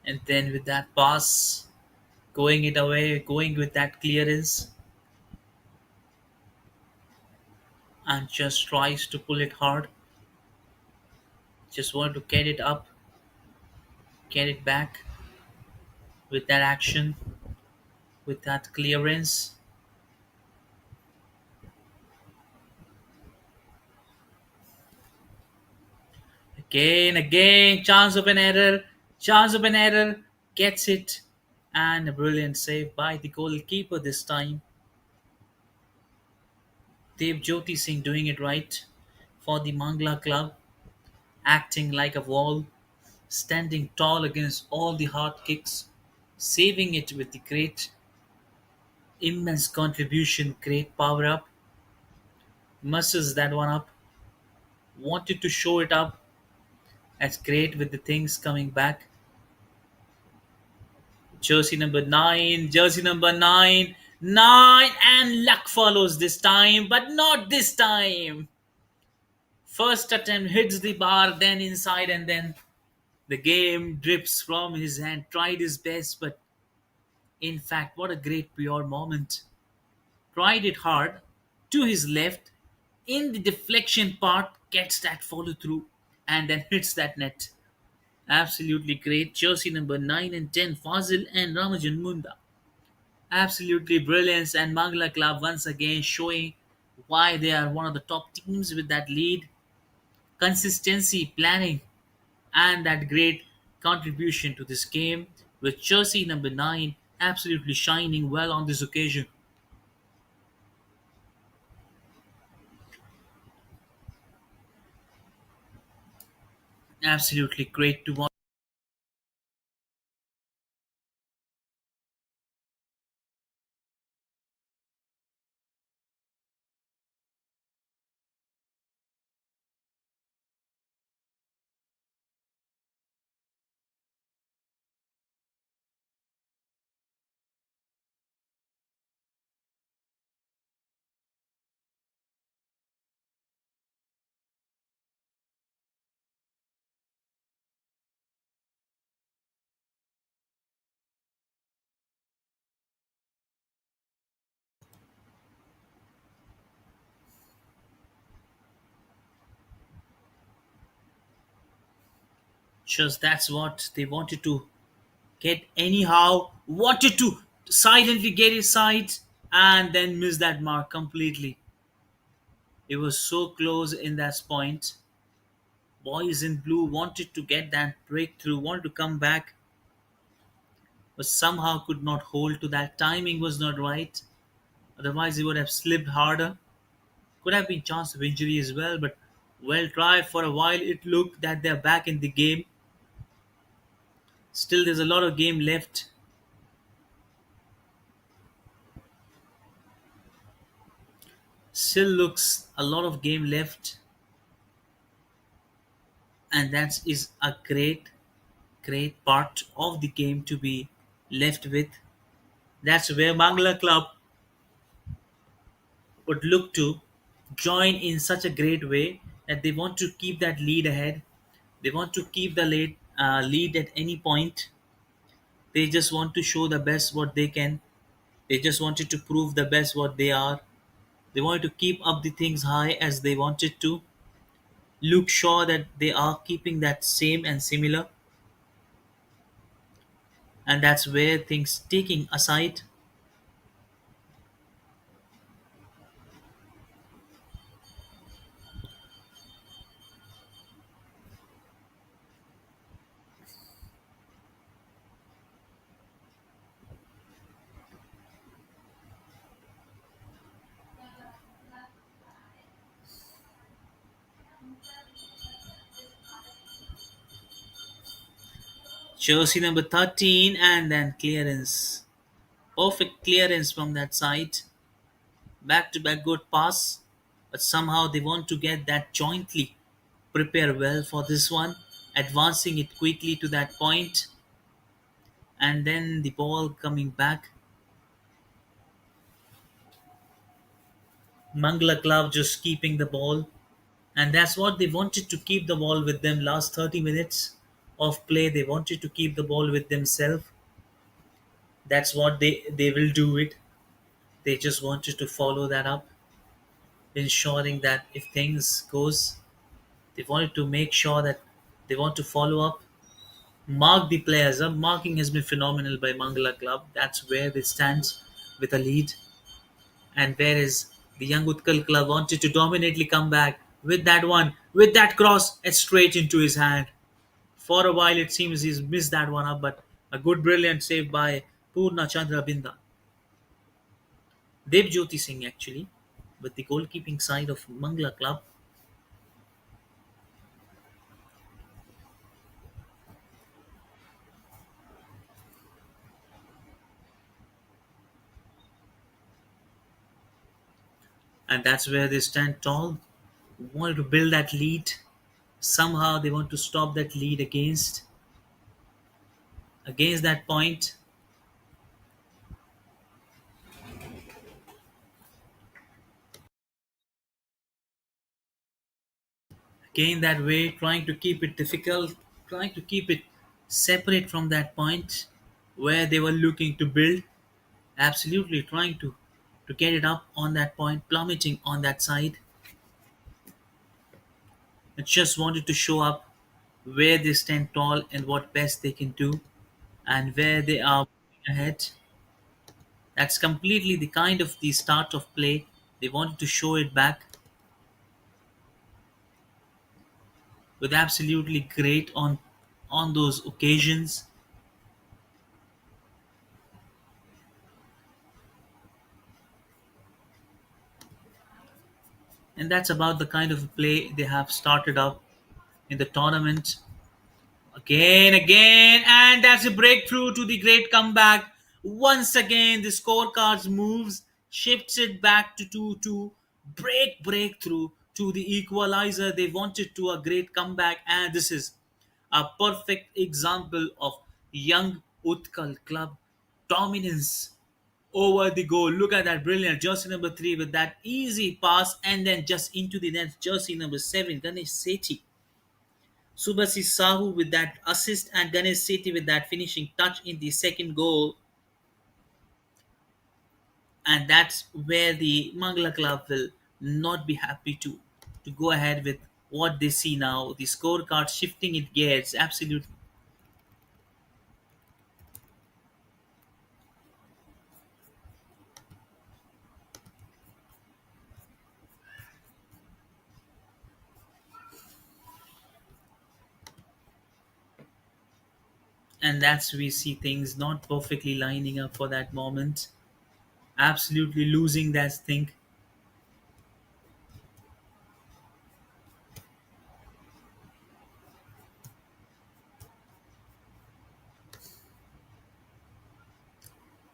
Speaker 1: And then with that pass, going it away, going with that clearance, and just tries to pull it hard. Just want to get it up, get it back with that action, with that clearance. Again, chance of an error, gets it, and a brilliant save by the goalkeeper this time. Dev Jyoti Singh doing it right for the Mangala Club, acting like a wall, standing tall against all the hard kicks, saving it with the great, immense contribution, great power up, muscles that one up, wanted to show it up as great with the things coming back. Jersey number 9, and luck follows this time, but not this time. First attempt hits the bar, then inside, and then the game drips from his hand. Tried his best, but in fact, what a great pure moment. Tried it hard to his left, in the deflection part, gets that follow through, and then hits that net. Absolutely great. Jersey number 9 and 10, Fazil and Ramajan Munda. Absolutely brilliant, and Mangala Club once again showing why they are one of the top teams with that lead, consistency, planning, and that great contribution to this game, with Jersey number 9 absolutely shining well on this occasion. Absolutely great to watch. Just that's what they wanted to get anyhow, wanted to silently get his sight and then miss that mark completely. It was so close in that point. Boys in blue wanted to get that breakthrough, wanted to come back, but somehow could not hold to that. Timing was not right. Otherwise, he would have slipped harder. Could have been chance of injury as well, but well tried for a while. It looked that they're back in the game. Still, there's a lot of game left. Still looks a lot of game left, and that is a great part of the game to be left with. That's where Mangala Club would look to join in such a great way that they want to keep that lead ahead. They want to keep the lead at any point. They just want to show the best what they can. They just wanted to prove the best what they are. They wanted to keep up the things high as they wanted to. Look sure that they are keeping that same and similar. And that's where things taking aside. Jersey number 13 and then clearance. Perfect clearance from that side. Back to back good pass. But somehow they want to get that jointly. Prepare well for this one. Advancing it quickly to that point. And then the ball coming back. Mangala Club just keeping the ball. And that's what they wanted to keep the ball with them last 30 minutes of play. They wanted to keep the ball with themselves. That's what they will do it. They just wanted to follow that up, ensuring that if things goes, they wanted to make sure that they want to follow up, mark the players up. Marking has been phenomenal by Mangala Club. That's where they stand with a lead. And whereas the Young Utkal Club wanted to dominantly come back with that one, with that cross, and straight into his hand. For a while, it seems he's missed that one up, but a good, brilliant save by Purna Chandra Binda. Dev Jyoti Singh, actually, with the goalkeeping side of Mangala Club. And that's where they stand tall. Wanted to build that lead. Somehow they want to stop that lead against that point. Again that way, trying to keep it difficult, trying to keep it separate from that point where they were looking to build. Absolutely trying to get it up on that point, plummeting on that side. It just wanted to show up where they stand tall and what best they can do and where they are ahead. That's completely the kind of the start of play. They wanted to show it back with absolutely great on those occasions. And that's about the kind of play they have started up in the tournament. Again, and that's a breakthrough to the great comeback. Once again, the scorecards moves, shifts it back to 2-2. Breakthrough to the equalizer. They wanted to a great comeback, and this is a perfect example of Young Utkal Club dominance over the goal. Look at that brilliant jersey number 3 with that easy pass, and then just into the net. Jersey number 7, Ganesh Sethi. Subhasi Sahu with that assist and Ganesh Sethi with that finishing touch in the second goal. And that's where the Mangala Club will not be happy to go ahead with what they see now. The scorecard shifting it gears, absolutely. And that's we see things not perfectly lining up for that moment. Absolutely losing that thing.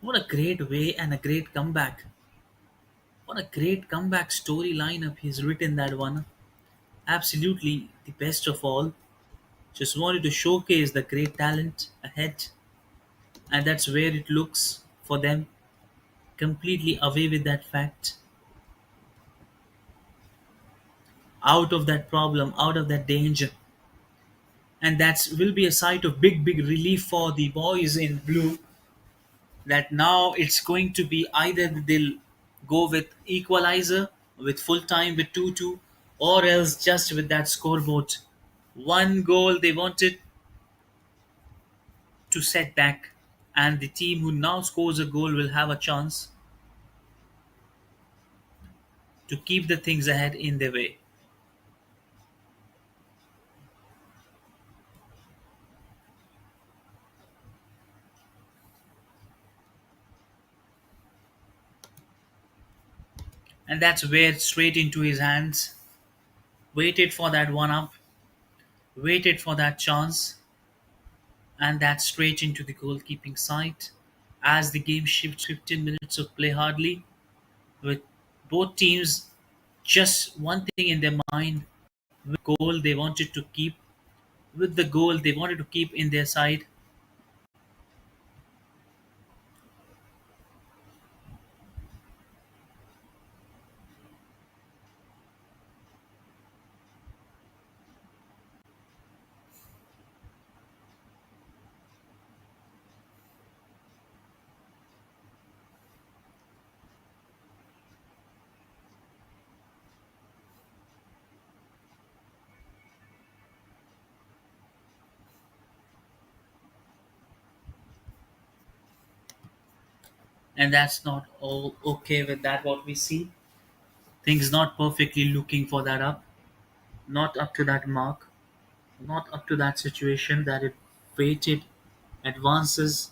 Speaker 1: What a great way and a great comeback. What a great comeback story lineup he's written that one. Absolutely the best of all. Just wanted to showcase the great talent ahead, and that's where it looks for them completely away with that fact, out of that problem, out of that danger. And that will be a sight of big, big relief for the boys in blue. That now it's going to be either they'll go with equalizer with full time with 2-2, or else just with that scoreboard. One goal they wanted to set back, and the team who now scores a goal will have a chance to keep the things ahead in their way. And that's where straight into his hands. Waited for that one up, waited for that chance, and that's straight into the goalkeeping side. As the game shifts 15 minutes of play hardly, with both teams just one thing in their mind, with goal they wanted to keep, with the goal they wanted to keep in their side. And that's not all okay with that what we see. Things not perfectly looking for that up, not up to that mark, not up to that situation that it waited, advances,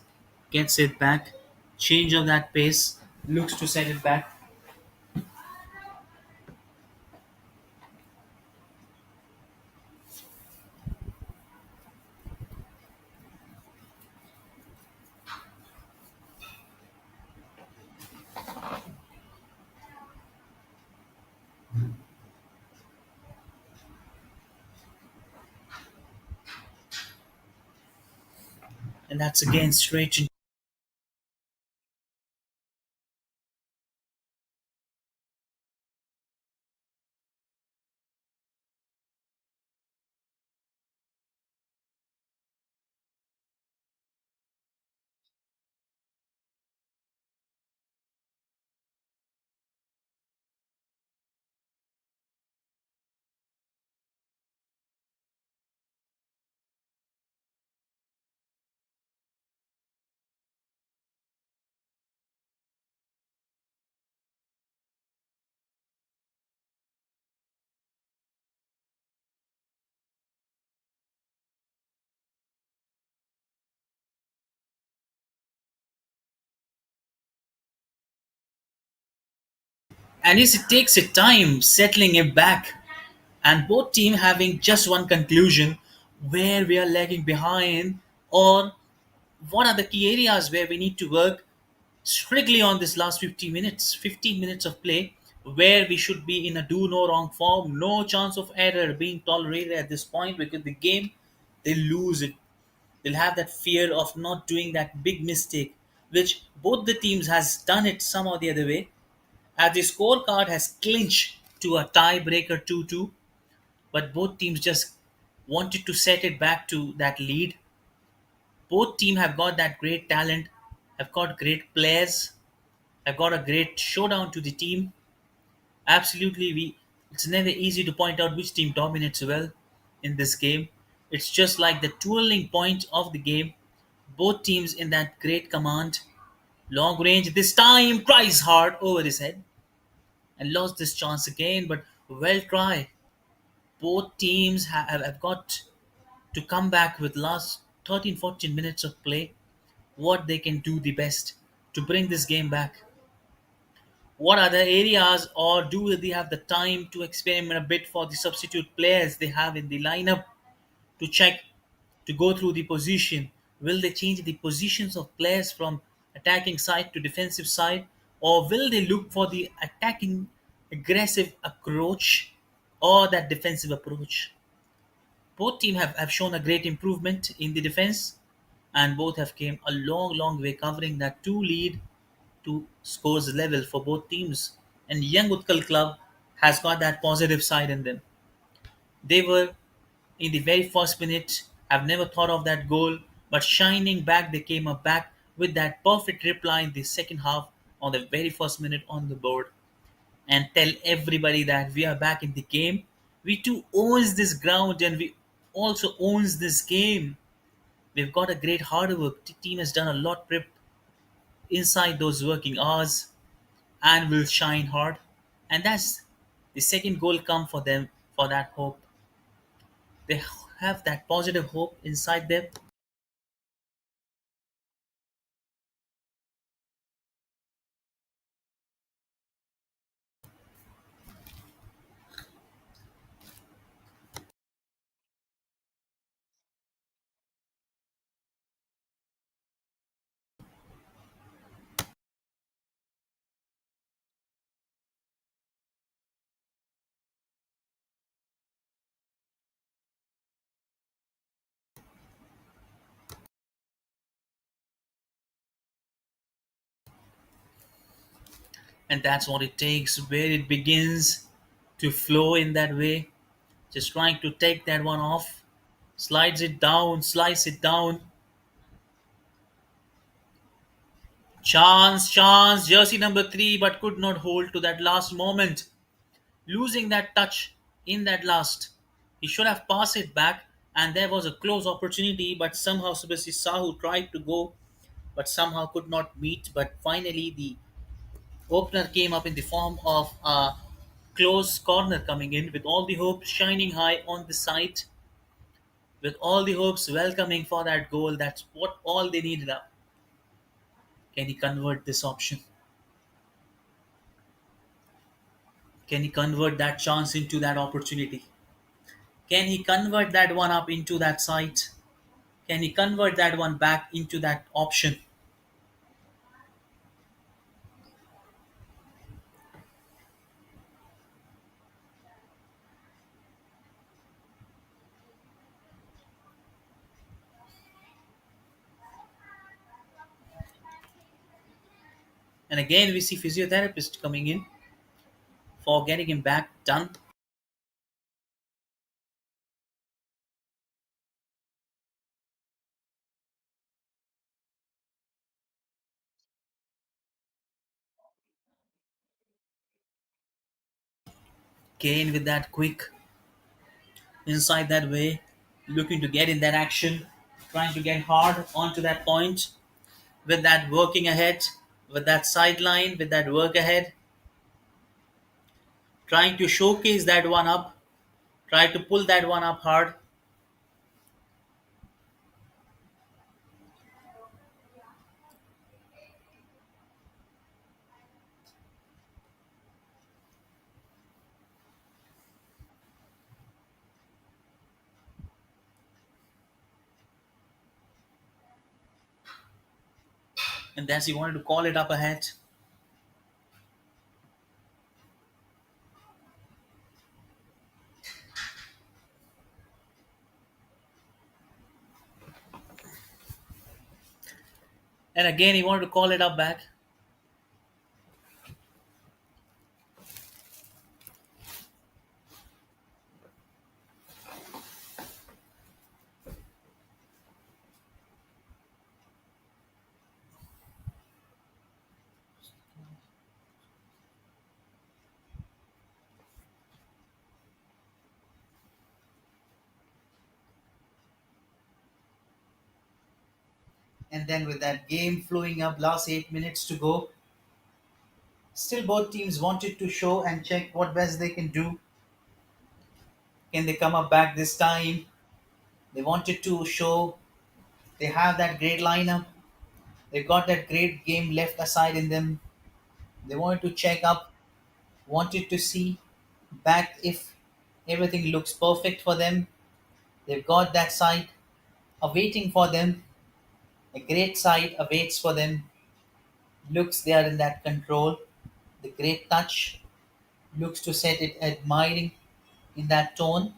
Speaker 1: gets it back, change of that pace, looks to set it back. And that's again straight in. And yes, it takes a time settling it back, and both team having just one conclusion: where we are lagging behind, or what are the key areas where we need to work strictly on this last 50 minutes, 15 minutes of play, where we should be in a do no wrong form, no chance of error being tolerated at this point, because the game they lose it. They'll have that fear of not doing that big mistake, which both the teams has done it some or the other way, as the scorecard has clinched to a tiebreaker 2-2, but both teams just wanted to set it back to that lead. Both teams have got that great talent, have got great players, have got a great showdown to the team. Absolutely, we It's never easy to point out which team dominates well in this game. It's just like the twirling point of the game. Both teams in that great command. Long range, this time tries hard over his head and lost this chance again, but well tried. Both teams have got to come back with last 13-14 minutes of play what they can do the best to bring this game back. What other areas, or do they have the time to experiment a bit for the substitute players they have in the lineup to check, to go through the position? Will they change the positions of players from attacking side to defensive side, or will they look for the attacking aggressive approach or that defensive approach? Both teams have shown a great improvement in the defense, and both have came a long way covering that two lead to scores level for both teams. And Young Utkal Club has got that positive side in them. They were in the very first minute, have never thought of that goal, but shining back, they came up back with that perfect reply in the second half on the very first minute on the board and tell everybody that we are back in the game. We too owns this ground and we also owns this game. We've got a great hard work. The team has done a lot prep inside those working hours and will shine hard. And that's the second goal come for them for that hope. They have that positive hope inside them. And that's what it takes, where it begins to flow in that way. Just trying to take that one off, slice it down. Chance, jersey number 3, but could not hold to that last moment, losing that touch in that last. He should have passed it back, and there was a close opportunity, but somehow Subasi Sahu tried to go, but somehow could not meet. But finally, the opener came up in the form of a close corner coming in with all the hopes shining high on the side, with all the hopes welcoming for that goal. That's what all they needed now. Can he convert this option? Can he convert that chance into that opportunity? Can he convert that one up into that side? Can he convert that one back into that option? And again, we see physiotherapist coming in for getting him back done. Kane with that quick inside that way, looking to get in that action, trying to get hard onto that point with that working ahead, with that sideline, with that work ahead, trying to showcase that one up, try to pull that one up hard. And that's he wanted to call it up ahead. And again, he wanted to call it up back. And then with that game flowing up, last 8 minutes to go, still both teams wanted to show and check what best they can do. Can they come up back this time? They wanted to show they have that great lineup. They've got that great game left aside in them. They wanted to check up, wanted to see back if everything looks perfect for them. They've got that side awaiting for them. A great side awaits for them. Looks they are in that control. The great touch looks to set it admiring in that tone,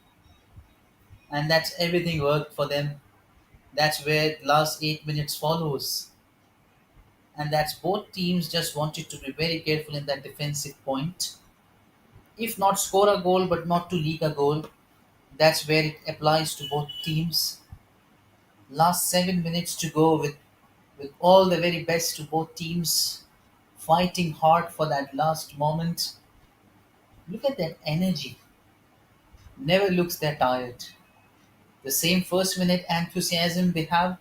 Speaker 1: and that's everything worked for them. That's where last 8 minutes follows, and that's both teams just wanted to be very careful in that defensive point. If not score a goal, but not to leak a goal. That's where it applies to both teams. Last 7 minutes to go with all the very best to both teams, fighting hard for that last moment. Look at that energy. Never looks that tired. The same first minute enthusiasm they have,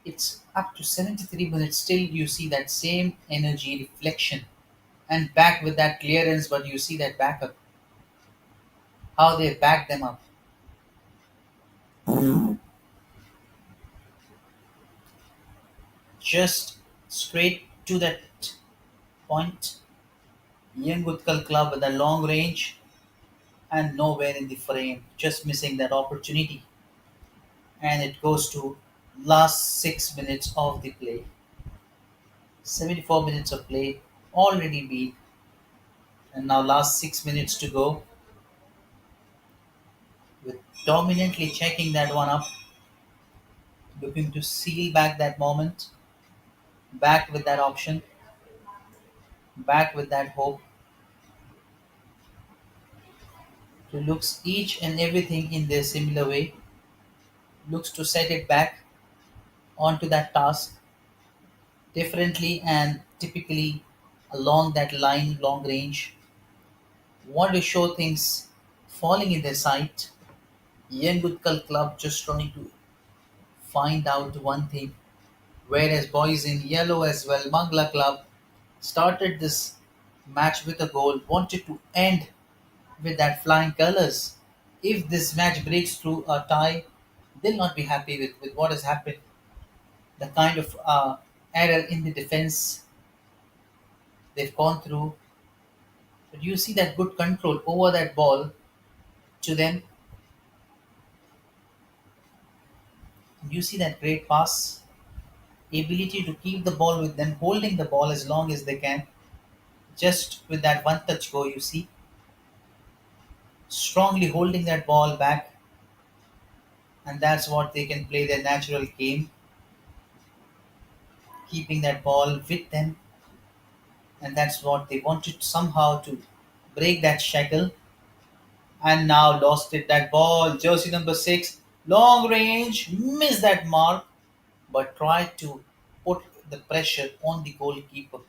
Speaker 1: it's up to 73 minutes. Still, you see that same energy reflection. And back with that clearance, but you see that backup, how they back them up. Just straight to that point. Young Utkal Club with a long range and nowhere in the frame, just missing that opportunity. And it goes to last 6 minutes of the play. 74 minutes of play already beat, and now last 6 minutes to go. With dominantly checking that one up, looking to seal back that moment, back with that option, back with that hope, to looks each and everything in their similar way, looks to set it back onto that task differently and typically along that line, long range. Want to show things falling in their sight. Young Utkal Club just trying to find out one thing. Whereas boys in yellow as well, Mangala Club started this match with a goal, wanted to end with that flying colours. If this match breaks through a tie, they'll not be happy with what has happened. The kind of error in the defense they've gone through. But you see that good control over that ball to them. You see that great pass, ability to keep the ball with them, holding the ball as long as they can. Just with that one touch go, you see, strongly holding that ball back, and that's what they can play their natural game, keeping that ball with them, and that's what they wanted somehow to break that shackle. And now lost it that ball. Jersey number 6, long range, missed that mark, but tried to put the pressure on the goalkeeper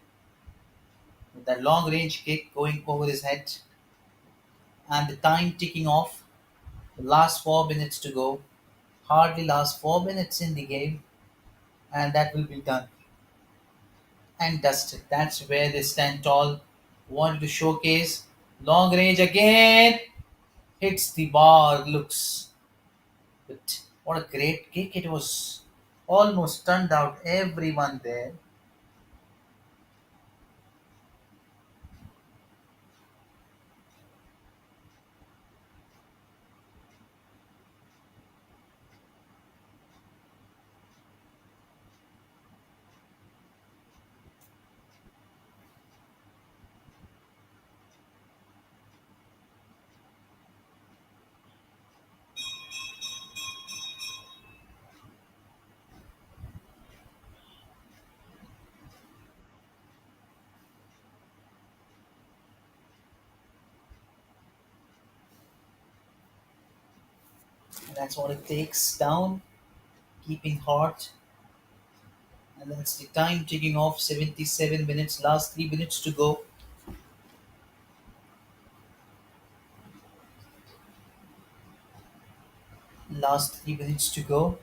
Speaker 1: with that long range kick going over his head, and the time ticking off. The last 4 minutes to go. Hardly last 4 minutes in the game, and that will be done and dusted. That's where they stand tall. Wanted to showcase long range again. Hits the bar. Looks, but what a great kick it was. Almost turned out everyone there. And that's what it takes down, keeping hard. And that's the time ticking off. 77 minutes. Last 3 minutes to go. Last 3 minutes to go.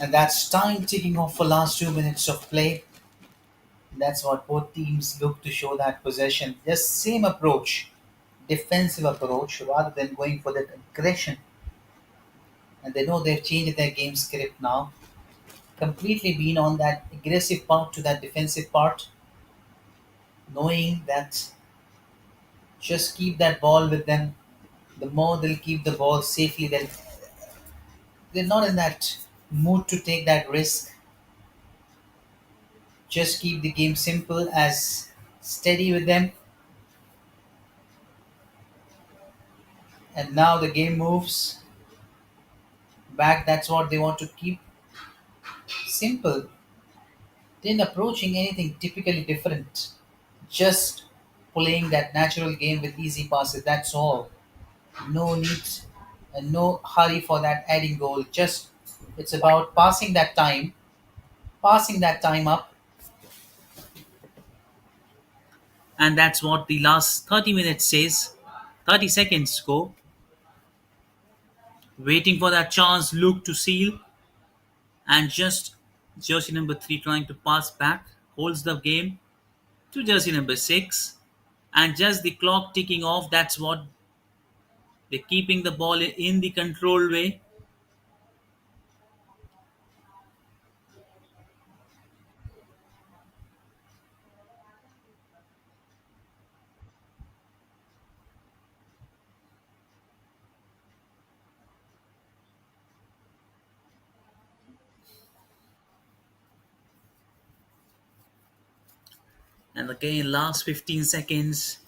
Speaker 1: And that's time ticking off for last 2 minutes of play. That's what both teams look to show that possession. Just same approach, defensive approach, rather than going for that aggression. And they know they've changed their game script now. Completely been on that aggressive part to that defensive part, knowing that just keep that ball with them. The more they'll keep the ball safely, they're not in that mood to take that risk. Just keep the game simple as steady with them. And now the game moves back. That's what they want to keep simple. Then approaching anything typically different. Just playing that natural game with easy passes. That's all. No need and no hurry for that adding goal. Just it's about passing that time up. And that's what the last 30 minutes says. 30 seconds go. Waiting for that chance, look to seal. And just jersey number 3 trying to pass back. Holds the game to jersey number 6. And just the clock ticking off. That's what they're keeping the ball in the controlled way. And again, last 15 seconds.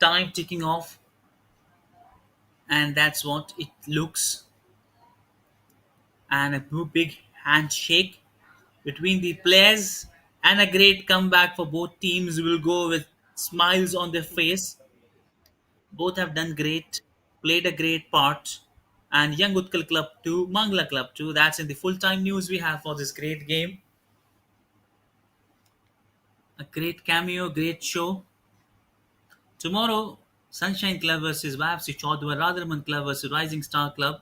Speaker 1: Time ticking off. And that's what it looks. And a big handshake between the players and a great comeback for both teams will go with smiles on their face. Both have done great, played a great part. And Young Utkal Club 2, Mangala Club 2, that's in the full time news we have for this great game. A great cameo, great show. Tomorrow, Sunshine Club versus YFC Chaudhary, Radharman Club versus Rising Star Club.